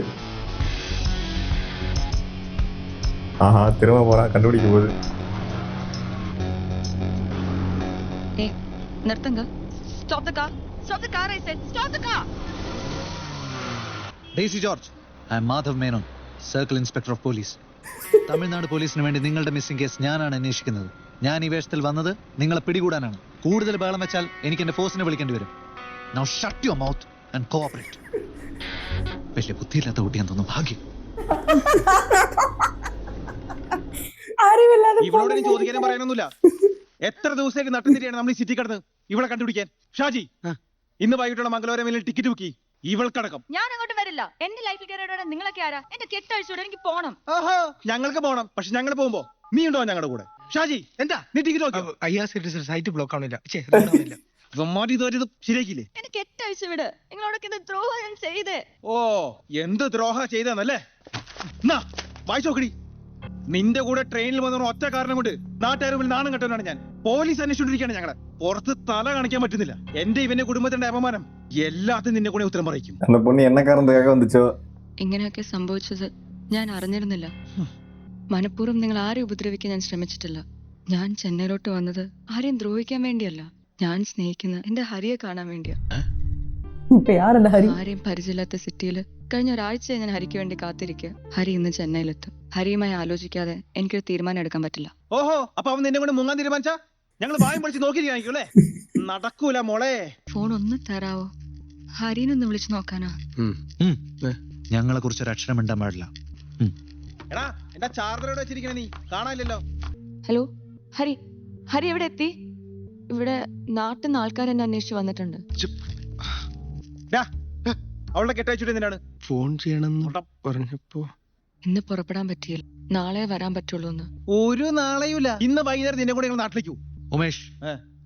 ஆஹா, திரும்ப போறான் கண்டுபிடிக்க போகுது. ഏ, നിർത്തുങ്ക. Stop the car. Stop the car, I said. Stop the car. Daisy George, I am Madhav Menon, circle inspector of police. Tamil Nadu പോലീസിന് വേണ്ടി നിങ്ങളുടെ മിസ്സിംഗ് കേസ് ഞാനാണ് അന്വേഷിക്കുന്നത്. ഞാൻ ഈ വേഷത്തിൽ വന്നത് നിങ്ങളെ പിടികൂടാനാണ്. കൂടുതൽ ബഹളം വെച്ചാൽ എനിക്ക് എന്റെ ഫോഴ്സിനെ വിളിക്കേണ്ടി വരും. Now shut your mouth and cooperate. വലിയ ബുദ്ധിയില്ലാത്ത കുട്ടിയാൻ തോന്നുന്നു. ഭാഗ്യം. ഇവളോട് ഇനി ചോദിക്കാനും പറയാനൊന്നുമില്ല. എത്ര ദിവസത്തേക്ക് നട്ടുതിരിയാണ് നമ്മൾ ഈ സിറ്റി കടന്ന് ഇവളെ കണ്ടുപിടിക്കാൻ? ഷാജി, ഇന്ന് വൈകിട്ടുള്ള മംഗളൂരമേലിൽ ടിക്കറ്റ് ബുക്ക് ചെയ്യും. ഇവൾക്കടക്കം. ഞാൻ അങ്ങോട്ട് വരില്ല. എന്റെ ലൈഫിൽ കയറിയോടെ നിങ്ങളൊക്കെ ആരാ? എന്റെ കെട്ടഴിച്ചോടെ എനിക്ക് പോണം. ആഹാ, ഞങ്ങൾക്ക് പോണം. പക്ഷെ ഞങ്ങൾ പോകുമ്പോ നീ ഉണ്ടോ ഞങ്ങളുടെ കൂടെ? ഷാജി, എന്താ നീ ടിക്കറ്റ് നോക്കിയോ? സൈറ്റ് ബ്ലോക്ക് ആവണില്ല. ശരിയാക്കിയില്ലേ? എന്റെ കെട്ടഴിച്ചു വിട്. നിങ്ങളോടൊക്കെ എന്ത് ദ്രോഹം ഞാൻ ചെയ്തേ? ഓ, എന്ത് ദ്രോഹ ചെയ്തെന്നല്ലേ? വായിച്ചു നോക്കടി. നിന്റെ കൂടെ ട്രെയിനിൽ വന്ന ഒറ്റ കാരണം കൊണ്ട് നാട്ടുകാർ നാണം കെട്ടവനാണ് ഞാൻ. പോലീസ് അന്വേഷിച്ചോണ്ടിരിക്കുകയാണ്. ഞങ്ങളെ പുറത്ത് തല കാണിക്കാൻ പറ്റുന്നില്ല. എന്റെ ഇവന്റെ കുടുംബത്തിന്റെ അപമാനം എല്ലാത്തിനും നിന്നെ കൂടെ ഉത്തരം പറയിക്കും. அந்த பொண்ணு என்ன காரணத்துக்காக வந்துச்சோ? ഇങ്ങനെയൊക്കെ സംഭവിച്ചത് ഞാൻ അറിഞ്ഞിരുന്നില്ല. മനഃപൂർവ്വം നിങ്ങൾ ആരെയും ഉപദ്രവിക്കാൻ ഞാൻ ശ്രമിച്ചിട്ടില്ല. ഞാൻ ചെന്നൈയിലോട്ട് വന്നത് ആരെയും ദ്രോഹിക്കാൻ വേണ്ടിയല്ല. ഞാൻ സ്നേഹിക്കുന്ന എന്റെ ഹരിയെ കാണാൻ വേണ്ടിയാ. ആരെയും പരിചയമില്ലാത്ത സിറ്റിയിൽ കഴിഞ്ഞ ഒരാഴ്ചയായി ഞാൻ ഹരിക്ക് വേണ്ടി കാത്തിരിക്കുക. ഹരി ഇന്ന് ചെന്നൈയിലെത്തും. ഹരിയുമായി ആലോചിക്കാതെ എനിക്കൊരു തീരുമാനം എടുക്കാൻ പറ്റില്ല. ഓഹോ, അപ്പൊ അവൻ നിന്നെ കൊണ്ട് മുങ്ങാൻ തീരുമാനിച്ച ഞങ്ങൾ വായും പൊളിച്ച് നോക്കിയിരിക്കാനില്ലേ? നടക്കൂല മോളെ. ഫോൺ ഒന്ന് തരാവോ? ഹരിനൊന്ന് വിളിച്ചു നോക്കാനാ. ഞങ്ങളെ കുറിച്ച് ഒരു അക്ഷരം മിണ്ടാൻ പാടില്ല. എടാ, എന്റെ ചാർജറോട് വെച്ചിരിക്കണ നീ കാണാനില്ലല്ലോ. ഹലോ, ഹരി. ഹരി എവിടെ എത്തി? ഇവിടെ നാട്ടിൽ നിന്ന് ആൾക്കാർ എന്നെ അന്വേഷിച്ച് വന്നിട്ടുണ്ട്. അവളുടെ കെട്ടയച്ചിട്ട് എന്തിനാണ് ഫോൺ ചെയ്യണമെന്ന് പറഞ്ഞപ്പോ ഇന്ന് പുറപ്പെടാൻ പറ്റിയില്ല, നാളെ വരാൻ പറ്റുള്ളൂ എന്ന്. ഒരു നാളെയുമില്ല. ഇന്ന് വൈകുന്നേരം നിന്നെ കൂടെ ഞങ്ങൾ നാട്ടിലേക്കു. ഉമേഷ്,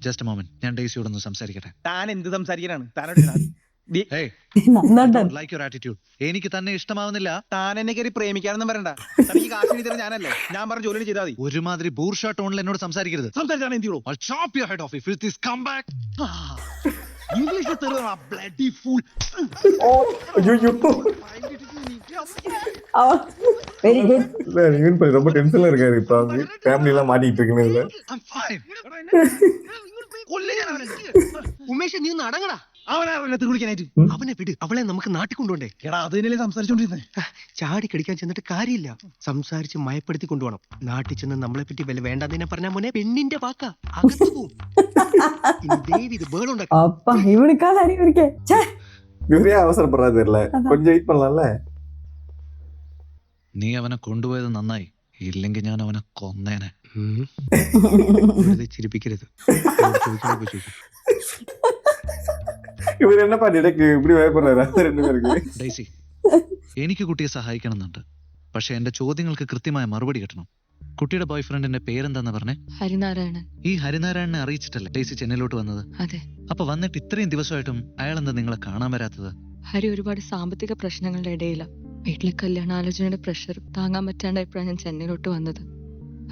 ജസ്റ്റ് മൊമെന്റ്, ഞാൻ ഡേസിയോടൊന്ന് സംസാരിക്കട്ടെ. താൻ എന്ത് സംസാരിക്കാനാണ്? താനോട് ലൈക്ക് യുവർ ആറ്റിറ്റ്യൂഡ്. എനിക്ക് തന്നെ ഇഷ്ടമാവുന്നില്ല. താൻ എന്നെ കയറി പ്രേമിക്കാനൊന്നും വരണ്ട. തനിക്ക് കാശ് എഴുതി തരാൻ ഞാനല്ലേ, ഞാൻ പറഞ്ഞ ജോലി ചെയ്താൽ മതി. ഒരുമാതിരി ബൂർഷ ടോണിൽ എന്നോട് സംസാരിക്കരുത്. സംസാരിച്ചാണ് എന്ത് ചെയ്യുള്ളൂ? I'll chop your head off if this come back. ഇംഗ്ലീഷിൽ തെരുവാ ബ്ലഡി ഫൂൾ. Very good. இவன் ரொம்ப டென்ஷன்ல இருக்காரு இப்ப. அவங்க ஃபேமிலி எல்லாம் மாட்டிட்டு இருக்குன்னு. I'm fine. ഉമേഷ്, നീ ഒന്ന് അടങ്ങടാ. അവനെ വിളിക്കാനായിട്ട് അവനെ വിട്, അവളെ നമുക്ക് നാട്ടിൽ കൊണ്ടുപോണ്ടേ. എടാ അത് തന്നെയല്ലേ സംസാരിച്ചോണ്ടിരുന്നേ. ചാടി കടിക്കാൻ ചെന്നിട്ട് കാര്യമില്ല, സംസാരിച്ച് മയപ്പെടുത്തി കൊണ്ടുപോകണം. നാട്ടിൽ ചെന്ന് നമ്മളെ പറ്റി വല്ല വേണ്ടാതിനെ പറഞ്ഞാ മോനെ പെണ്ണിന്റെ വാക്കാ, അകത്ത് പോവും. ഇനി ദേവി ഇത് ബേളുണ്ടാക്കി. அப்பா இவனுக்காக அறிவு இருக்கே. இவரே அவசரப்படுறாரு தெரியல, கொஞ்சம் வெயிட் பண்ணலாம்ல. നീ അവനെ കൊണ്ടുപോയത് നന്നായി, ഇല്ലെങ്കിൽ ഞാൻ അവനെ കൊന്നേനെ. ചിരിപ്പിക്കരുത്. இவர் என்ன பண்ணிட்டு இப்படி பயப்படுறாரு ரெண்டு பேருக்கு? ഡേസി, എനിക്ക് കുട്ടിയെ സഹായിക്കണമെന്നുണ്ട്. പക്ഷെ എന്റെ ചോദ്യങ്ങൾക്ക് കൃത്യമായ മറുപടി കിട്ടണം. കുട്ടിയുടെ ബോയ് ഫ്രണ്ടിന്റെ പേരെന്താന്ന് പറഞ്ഞേ? ഹരിനാരായണൻ. ഈ ഹരിനാരായണനെ അറിയിച്ചിട്ടല്ലേ ഡേസി ചെന്നൈയിലോട്ട് വന്നത്? അതെ. അപ്പൊ വന്നിട്ട് ഇത്രയും ദിവസമായിട്ടും അയാൾ എന്താ നിങ്ങളെ കാണാൻ വരാത്തത്? ഹരി ഒരുപാട് സാമ്പത്തിക പ്രശ്നങ്ങളുടെ ഇടയില. വീട്ടിലെ കല്യാണാലോചനയുടെ പ്രഷർ താങ്ങാൻ പറ്റാണ്ടായപ്പോഴാണ് ഞാൻ ചെന്നൈയിലോട്ട് വന്നത്.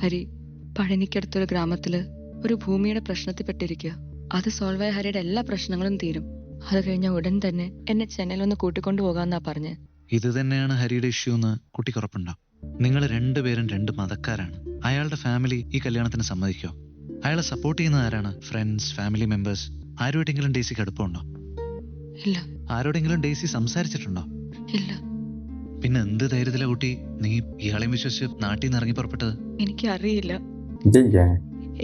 ഹരി പഴനിക്കടുത്തൊരു ഗ്രാമത്തില് ഒരു ഭൂമിയുടെ പ്രശ്നത്തിൽപ്പെട്ടിരിക്കുക. അത് സോൾവ് ആയ ഹരിയുടെ എല്ലാ പ്രശ്നങ്ങളും തീരും. അത് കഴിഞ്ഞ ഉടൻ തന്നെ എന്നെ ചെന്നൈയിലൊന്ന് കൂട്ടിക്കൊണ്ടു പോകാന്നാ പറഞ്ഞ്. ഇത് തന്നെയാണ് ഹരിയുടെ ഇഷ്യൂ എന്ന് കുട്ടിക്ക് ഉറപ്പുണ്ടോ? നിങ്ങൾ രണ്ടുപേരും രണ്ട് മതക്കാരാണ്. അയാളുടെ ഫാമിലി ഈ കല്യാണത്തിന് സമ്മതിക്കോ? അയാളെ സപ്പോർട്ട് ചെയ്യുന്നത് ആരാണ്? ഫ്രണ്ട്സ്, ഫാമിലി മെമ്പേഴ്സ്, ആരോടെങ്കിലും ഡേസിക്ക് അടുപ്പമുണ്ടോ? ഇല്ല. ആരോടെങ്കിലും ഡേസി സംസാരിച്ചിട്ടുണ്ടോ? ഇല്ല. പിന്നെ എന്ത് ധൈര്യത്തില കുട്ടി നീ ഇയാളെയും വിശ്വസിച്ച് നാട്ടിൽ നിന്ന് ഇറങ്ങി പുറപ്പെട്ടത്? എനിക്കറിയില്ല,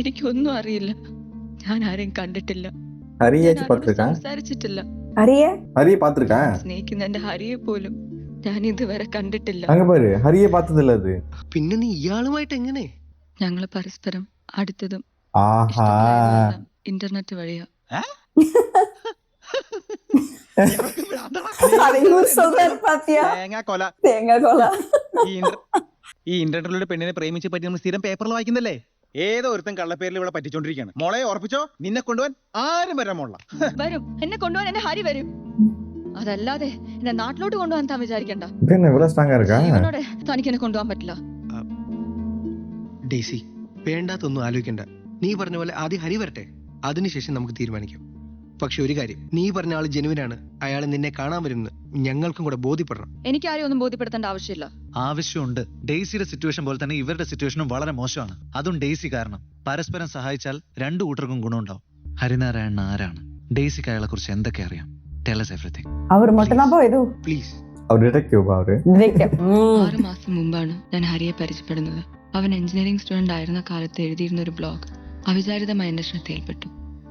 എനിക്കൊന്നും അറിയില്ല. ഞാൻ ആരെയും കണ്ടിട്ടില്ല, സംസാരിച്ചിട്ടില്ല. ஹரியை பாத்துருக்கேன். സ്നേഹിക്കുന്ന എന്റെ ഹരിയെ പോലും ഞാൻ ഇതുവരെ കണ്ടിട്ടില്ല. அங்க பாரு, ஹரியை பார்த்ததில்ல அது. പിന്നെ നീ ഇയാളുമായിട്ട് എങ്ങനെ? ഞങ്ങള് പരസ്പരം അടുത്തതും ஆஹா, ഇന്റർനെറ്റ് വഴിയാ. തേങ്ങാക്കൊല. ഈ ഇന്റർനെറ്റിലൂടെ പെണ്ണിനെ പ്രേമിച്ച് പറ്റി നമ്മൾ സ്ഥിരം പേപ്പറിൽ വായിക്കുന്നല്ലേ? ഏതോ ഒരുത്തൻ കള്ളപ്പേരിൽ ഇവിടെ പറ്റിച്ചോണ്ടിരിക്കുകയാണ്. മോളെ ഉറപ്പിച്ചോ, നിന്നെ കൊണ്ടുപോകാൻ ആരും വരാൻ മോള. വരും, എന്നെ കൊണ്ടുപോകാൻ എന്റെ ഹരി വരും. അതല്ലാതെ എന്നെ നാട്ടിലോട്ട് കൊണ്ടുപോകാൻ താൻ വിചാരിക്കണ്ട. ജീവനോടെ തനിക്ക് എന്നെ കൊണ്ടുപോകാൻ പറ്റില്ല. ഡേസി, വേണ്ടാത്തൊന്നും ആലോചിക്കണ്ട. നീ പറഞ്ഞ പോലെ ആദ്യം ഹരി വരട്ടെ, അതിനുശേഷം നമുക്ക് തീരുമാനിക്കാം. പക്ഷെ ഒരു കാര്യം, നീ പറഞ്ഞ ആള് ജെനുവിനാണ്, അയാൾ നിന്നെ കാണാൻ വരുമെന്ന് ഞങ്ങൾക്കും കൂടെ ബോധ്യപ്പെടണം. എനിക്ക് ആരെയും ഒന്നും ബോധ്യപ്പെടുത്തേണ്ട ആവശ്യമില്ല. ആവശ്യമുണ്ട്. ഡേസിയുടെ സിറ്റുവേഷൻ പോലെ തന്നെ ഇവരുടെ സിറ്റുവേഷനും വളരെ മോശമാണ്. അതും ഡേസി കാരണം. പരസ്പരം സഹായിച്ചാൽ രണ്ടു കൂട്ടർക്കും ഗുണമുണ്ടാവും. ഹരിനാരായണൻ ആരാണ്? ഡേസിക്ക് അയാളെ കുറിച്ച് എന്തൊക്കെ അറിയാം? Tell us everything. அவர் மட்டும் தான் போய் പ്ലീസ്. அவர் டிடெக்டிவ் அவரு. 6 മാസം മുമ്പാണ് ഞാൻ ഹരിയെ പരിചയപ്പെടുന്നത്. അവൻ എഞ്ചിനീയറിംഗ് സ്റ്റുഡന്റ് ആയിരുന്ന കാലത്ത് എഴുതിയിരുന്ന ഒരു ബ്ലോഗ് അവിചാരിതമായി എന്റെ ശ്രദ്ധയിൽപ്പെട്ടു.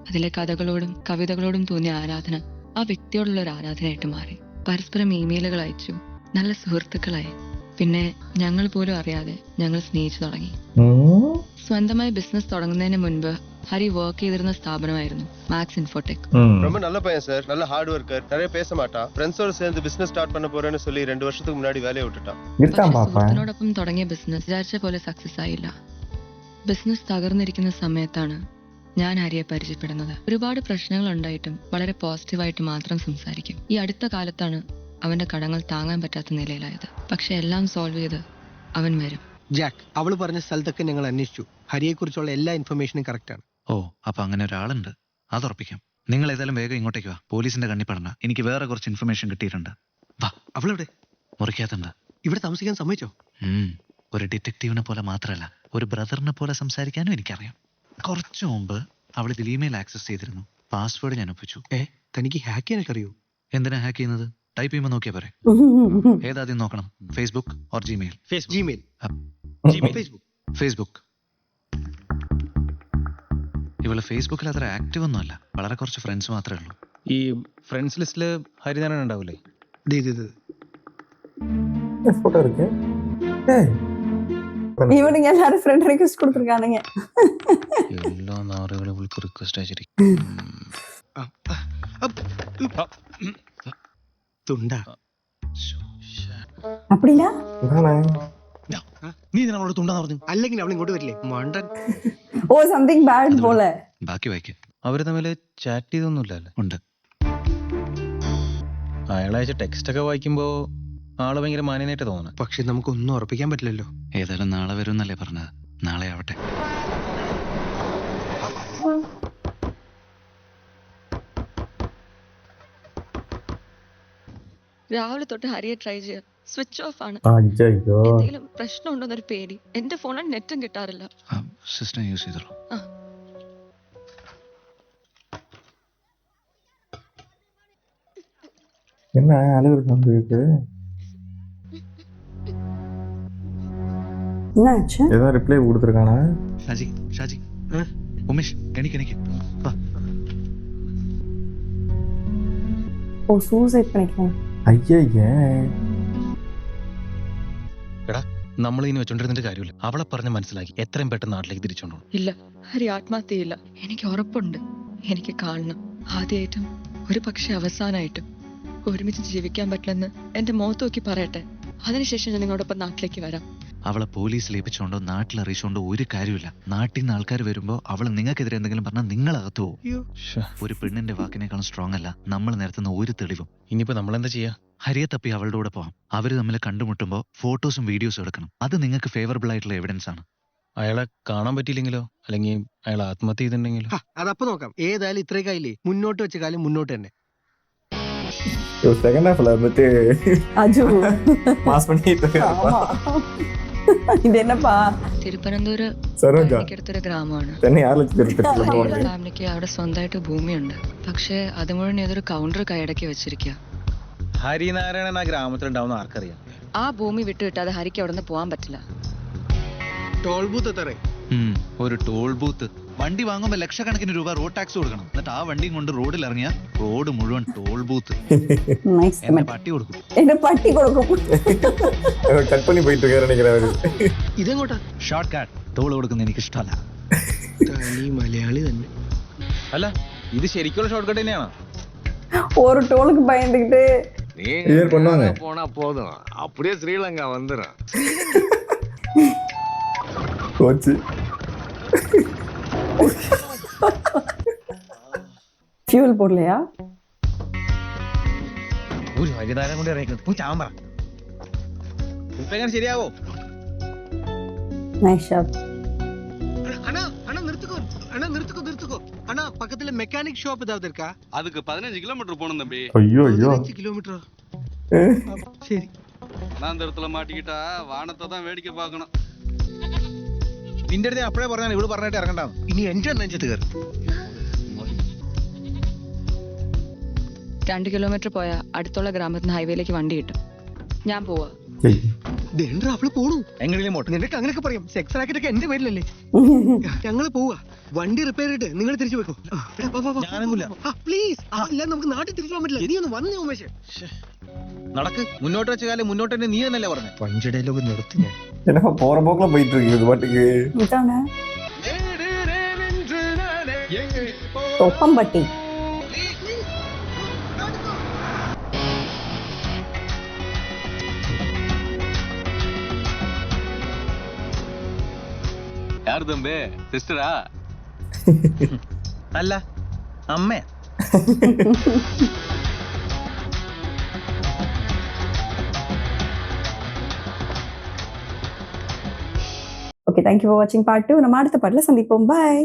അതിലെ കഥകളോടും കവിതകളോടും തോന്നിയ ആരാധന ആ വ്യക്തിയോടുള്ള ഒരു ആരാധനയായിട്ട് മാറി. പരസ്പരം ഇമെയിലുകൾ അയച്ചു, നല്ല സുഹൃത്തുക്കളായി. പിന്നെ ഞങ്ങൾ പോലും അറിയാതെ ഞങ്ങൾ സ്നേഹിച്ചു തുടങ്ങി. സ്വന്തമായി ബിസിനസ് തുടങ്ങുന്നതിന് മുൻപ് ஹரி ஒர்க் செய்திருந்த സ്ഥാപനമായിരുന്നു മാക്സ് ഇൻഫോടെക്. ரொம்ப நல்ல பையன் சார், நல்ல ஹார்ட் ஒர்க்கர், நிறைய பேச மாட்டான். ஃப்ரெண்ட்ஸோட சேர்ந்து பிசினஸ் ஸ்டார்ட் பண்ண போறேன்னு சொல்லி 2 வருஷத்துக்கு முன்னாடி வேலையை விட்டுட்டான். സുഹൃത്തിനോടൊപ്പം തുടങ്ങിയ ബിസിനസ് വിചാരിച്ച പോലെ സക്സസ് ആയില്ല. ബിസിനസ് തകർന്നിരിക്കുന്ന സമയത്താണ് ഞാൻ ഹരിയെ പരിചയപ്പെടുന്നത്. ഒരുപാട് പ്രശ്നങ്ങൾ ഉണ്ടായിട്ടും വളരെ പോസിറ്റീവായിട്ട് മാത്രം സംസാരിക്കും. ഈ അടുത്ത കാലത്താണ് അവന്റെ കടങ്ങൾ താങ്ങാൻ പറ്റാത്ത നിലയിലായത്. പക്ഷെ എല്ലാം സോൾവ് ചെയ്ത് അവൻ വരും. ജാക്ക്, അവള് പറഞ്ഞ സ്ഥലത്തൊക്കെ ഞങ്ങൾ അന്വേഷിച്ചു. ഹരിയെ കുറിച്ചുള്ള എല്ലാ ഇൻഫർമേഷനും കറക്റ്റ് ആണ്. ഓ, അപ്പൊ അങ്ങനെ ഒരാളുണ്ട്. അത് ഉറപ്പിക്കാം. നിങ്ങൾ ഏതായാലും വേഗം ഇങ്ങോട്ടേക്ക് വാ. പോലീസിന്റെ കണ്ണി പറഞ്ഞ എനിക്ക് വേറെ കുറച്ച് ഇൻഫർമേഷൻ കിട്ടിയിട്ടുണ്ട്. വാ. അവളെവിടെ? മുറിക്കാത്തുണ്ട്. ഇവിടെ താമസിക്കാൻ സമ്മതിച്ചോ? ഒരു ഡിറ്റക്റ്റീവിനെ പോലെ മാത്രമല്ല, ഒരു ബ്രദറിനെ പോലെ സംസാരിക്കാനും എനിക്കറിയാം. കുറച്ചു മുമ്പ് അവൾ ഇതിൽ ഇമെയിൽ ആക്സസ് ചെയ്തിരുന്നു. പാസ്വേഡ് ഞാൻ ഒപ്പിച്ചു. തനിക്ക് ഹാക്ക് ചെയ്യാനൊക്കെ അറിയോ? എന്തിനാ ഹാക്ക് ചെയ്യുന്നത്? ടൈപ്പ് ചെയ്യുമ്പോൾ നോക്കിയാ പോരെ. ഏതാദ്യം നോക്കണം, ഫേസ്ബുക്ക് ഓർ ജിമെയിൽ? ഫേസ്ബുക്ക്. ഇവള് ഫേസ്ബുക്കിൽ അത്ര ആക്റ്റീവ് ഒന്നും അല്ല. വളരെ കുറച്ച് ഫ്രണ്ട്സ് മാത്രമേ ഉള്ളൂ. ഈ ഫ്രണ്ട്സ് ലിസ്റ്റില് ഹരിനാരായണൻ ഉണ്ടാവില്ലേ? போட்டோ இருக்கு. இவனுங்க எல்லாரும் ஃப்ரெண்ட் ரிக்வெஸ்ட் கொடுத்துருக்கானுங்க. എല്ലാ നാറുകളും ഇവൾക്ക് റിക്വസ്റ്റ് അയച്ചിരിക്കും. തുണ്ടാ அப்படின்னா ഇതാണ് നീ ഇതിനോട് തുണ്ടെന്ന് പറഞ്ഞു. അല്ലെങ്കിൽ അവൾ ഇങ്ങോട്ട് വരില്ലേ മണ്ടൻ. ஓ சம்திங் பேட் போல. ബാക്കി വായിക്കും. അവര് തമ്മിൽ ചാറ്റ് ചെയ്തൊന്നുമില്ലല്ലേ? ഉണ്ട്. അയാളയച്ച ടെക്സ്റ്റ് ഒക്കെ വായിക്കുമ്പോ ആള് ഭയങ്കര മാന്യനായിട്ട് തോന്നണം. പക്ഷെ നമുക്കൊന്നും ഉറപ്പിക്കാൻ പറ്റില്ലല്ലോ. ഏതായാലും നാളെ വരും എന്നല്ലേ പറഞ്ഞത്. നാളെ ആവട്ടെ. രാവിലെ തൊട്ട് ഹരിയെ ട്രൈ ചെയ്യാം, സ്വിച്ച് ഓഫ് ആണ്. അയ്യോ എന്തെങ്കിലും പ്രശ്നം ഉണ്ടോന്നൊരു പേടി. എന്റെ ഫോണിൽ നെറ്റും കിട്ടാറില്ല. സിസ്റ്റം യൂസ് ചെയ്തോളൂ. என்ன அழுகுறது உங்களுக்கு? என்னாச்சு? ஏதோ ரிப்ளை கொடுத்துருக்கானா? ഷാജി ഷാജി ഉമേഷ് എനിക്ക് ஓ சூசைட் பண்ணிக்கலாம். ஐயய்யே എടാ, നമ്മൾ ഇനി വെച്ചോണ്ടിരുന്നിട്ട് കാര്യമില്ല. അവളെ പറഞ്ഞ് മനസ്സിലാക്കി എത്രയും പെട്ടെന്ന് നാട്ടിലേക്ക് തിരിച്ചോണ്ടോ. ഇല്ല, ഹരി ആത്മഹത്യയില്ല. എനിക്ക് ഉറപ്പുണ്ട്. എനിക്ക് കാണണം. ആദ്യമായിട്ടും ഒരു പക്ഷെ അവസാനമായിട്ടും ഒരുമിച്ച് ജീവിക്കാൻ പറ്റില്ലെന്ന് എന്റെ മുഖത്ത് നോക്കി പറയട്ടെ. അതിനുശേഷം ഞാൻ നിങ്ങളോടൊപ്പം നാട്ടിലേക്ക് വരാം. അവളെ പോലീസിൽ ഏൽപ്പിച്ചോണ്ടോ നാട്ടിൽ അറിയിച്ചോണ്ടോ ഒരു കാര്യമില്ല. നാട്ടിൽ നിന്ന് ആൾക്കാർ വരുമ്പോ അവൾ നിങ്ങൾക്കെതിരെ എന്തെങ്കിലും പറഞ്ഞാൽ നിങ്ങൾ അകത്ത് പോകും. ഒരു പെണ്ണിന്റെ വാക്കിനേക്കാളും സ്ട്രോങ് അല്ല നമ്മൾ നിരത്തുന്ന ഒരു തെളിവും. ഇനിയിപ്പോ നമ്മളെന്താ ചെയ്യാ? ഹരിയെ തപ്പി അവളുടെ കൂടെ പോവാം. അവര് തമ്മിൽ കണ്ടുമുട്ടുമ്പോ ഫോട്ടോസും വീഡിയോസും എടുക്കണം. അത് നിങ്ങൾക്ക് ഫേവറബിൾ ആയിട്ടുള്ള എവിഡൻസ് ആണ്. അയാളെ കാണാൻ പറ്റിയില്ലെങ്കിലോ, അല്ലെങ്കിൽ അയാൾ ആത്മഹത്യ ചെയ്തിട്ടുണ്ടെങ്കിലോ? അതപ്പോ നോക്കാം. ഏതായാലും ഇത്രയൊക്കെ മുന്നോട്ട് വെച്ച കാലം മുന്നോട്ട് തന്നെ. செகண்ட் ஹாஃப்ல வந்துட்டு அஜு பாஸ் பண்ணிட்டு ஆமா. இது என்னப்பா? തിരുപ്പനന്തപുരം സരോജ അടുത്തൊരു ഗ്രാമമാണ്. തന്നെ 6,00,000 ഫാമിലിക്ക് അവിടെ സ്വന്തമായിട്ട് ഭൂമിയുണ്ട്. പക്ഷെ അത് മുഴുവൻ ഏതൊരു കൗണ്ടർ കൈയടക്കി വെച്ചിരിക്കുക. ഹരിനാരായണൻ ആ ഗ്രാമത്തിലുണ്ടാവുന്ന ആർക്കറിയാം? ആ ഭൂമി വിട്ടുകിട്ടാതെ ഹരിക്ക് അവിടെ നിന്ന് പോകാൻ പറ്റില്ല. ടോൾ ബൂത്ത് എത്രേ? ഒരു ടോൾ ബൂത്ത്. വണ്ടി വാങ്ങുമ്പോ ലക്ഷക്കണക്കിന് രൂപ റോഡ് ടാക്സ് കൊടുക്കണം. എന്നിട്ട് ആ വണ്ടിയും കൊണ്ട് റോഡിൽ ഇറങ്ങിയ റോഡ് മുഴുവൻ ടോൾ ബൂത്ത്. நைஸ் എന്നെ പട്ടി കൊടുക്കും. என்ன பட்டி கொடுக்கும். கட் பண்ணி போயிட்டு இருக்காரு நினைக்கிறேன். ഇതെങ്ങോട്ടാ? Short cut. ടോൾ കൊടുക്കുന്നത് എനിക്ക് ഇഷ്ടമല്ല. തനി മലയാളി തന്നെ. അല്ല, ഇത് ശരിക്കുള്ള ഷോർട്ട് കട്ട് തന്നെയാണോ? ஒரு டோலுக்கு பயந்துக்கிட்டு இவர் பண்ணுவாங்க. போனா போதும், அப்படியே ஸ்ரீலங்கா வந்துடும். கோச்சு ஃபியூல் போடலையா? ഒരു ഹരിനാരായണൻ കൊണ്ട് ഇറങ്ങിക്കുന്നത് ചാൻ പറ. ഇപ്പൊ എങ്ങനെ ശരിയാവോ? Nice shot. அண்ணா அண்ணா நிறுத்துக்கோ. அண்ணா நிறுத்துக்கோ. அண்ணா பக்கத்துல மெக்கானிக் ஷாப் ஏதாவது இருக்கா? அதுக்கு 15 கிலோமீட்டர் போகணும் தம்பி. ஐயோ 15 கிலோமீட்டரா? சரி. நான் இந்த இடத்துல மாட்டிக்கிட்டா வானத்தை தான் வேடிக்கை பார்க்கணும். നിന്റെ അടുത്ത് അപ്പഴേ പറഞ്ഞാൽ ഇവിടെ പറഞ്ഞിട്ട് ഇറങ്ങണ്ടാവും. ഇനി എന്റെ നെഞ്ചത്ത് കയറി. 2 കിലോമീറ്റർ പോയാൽ അടുത്തുള്ള ഗ്രാമത്തിൽ നിന്ന് ഹൈവേയിലേക്ക് വണ്ടി കിട്ടും. ഞാൻ പോവാ. അവള് പോണു. എങ്ങനെയും പോട്ടെ. നിനക്ക് അങ്ങനെയൊക്കെ പറയാം. സെക്സ് റാക്കറ്റ് ഒക്കെ എന്റെ പേരിലല്ലേ? ഞങ്ങള് പോവാ. വണ്ടി റിപ്പയർ ചെയ്തിട്ട് നിങ്ങൾ തിരിച്ചു വെക്കോ. ഞാനൊന്നുമില്ല. പ്ലീസ്. അല്ല നമുക്ക് നാട്ടിൽ തിരിച്ചു പോകാൻ പറ്റില്ല. നീ ഒന്ന് വന്നേ ഉമേഷ്. നടക്ക്. മുന്നോട്ട് വെച്ച കാലം മുന്നോട്ട് തന്നെ. നീ തന്നെയല്ലേ പറഞ്ഞേ? പഞ്ചടയിലൊക്കെ നിർത്തി ഞാൻ. என்னப்பா போற போக்குல போயிட்டு இருக்கு இது பாட்டுக்கு. இதானே தொப்பம்பட்டி. யார் தம்பி? சிஸ்டரா? അല്ല, അമ്മ. ஓகே, தேங்க்யூ ஃபார் வாட்சிங் பார்ட் 2. நம்ம அடுத்த பாட்டில் சந்திப்போம். பாய்.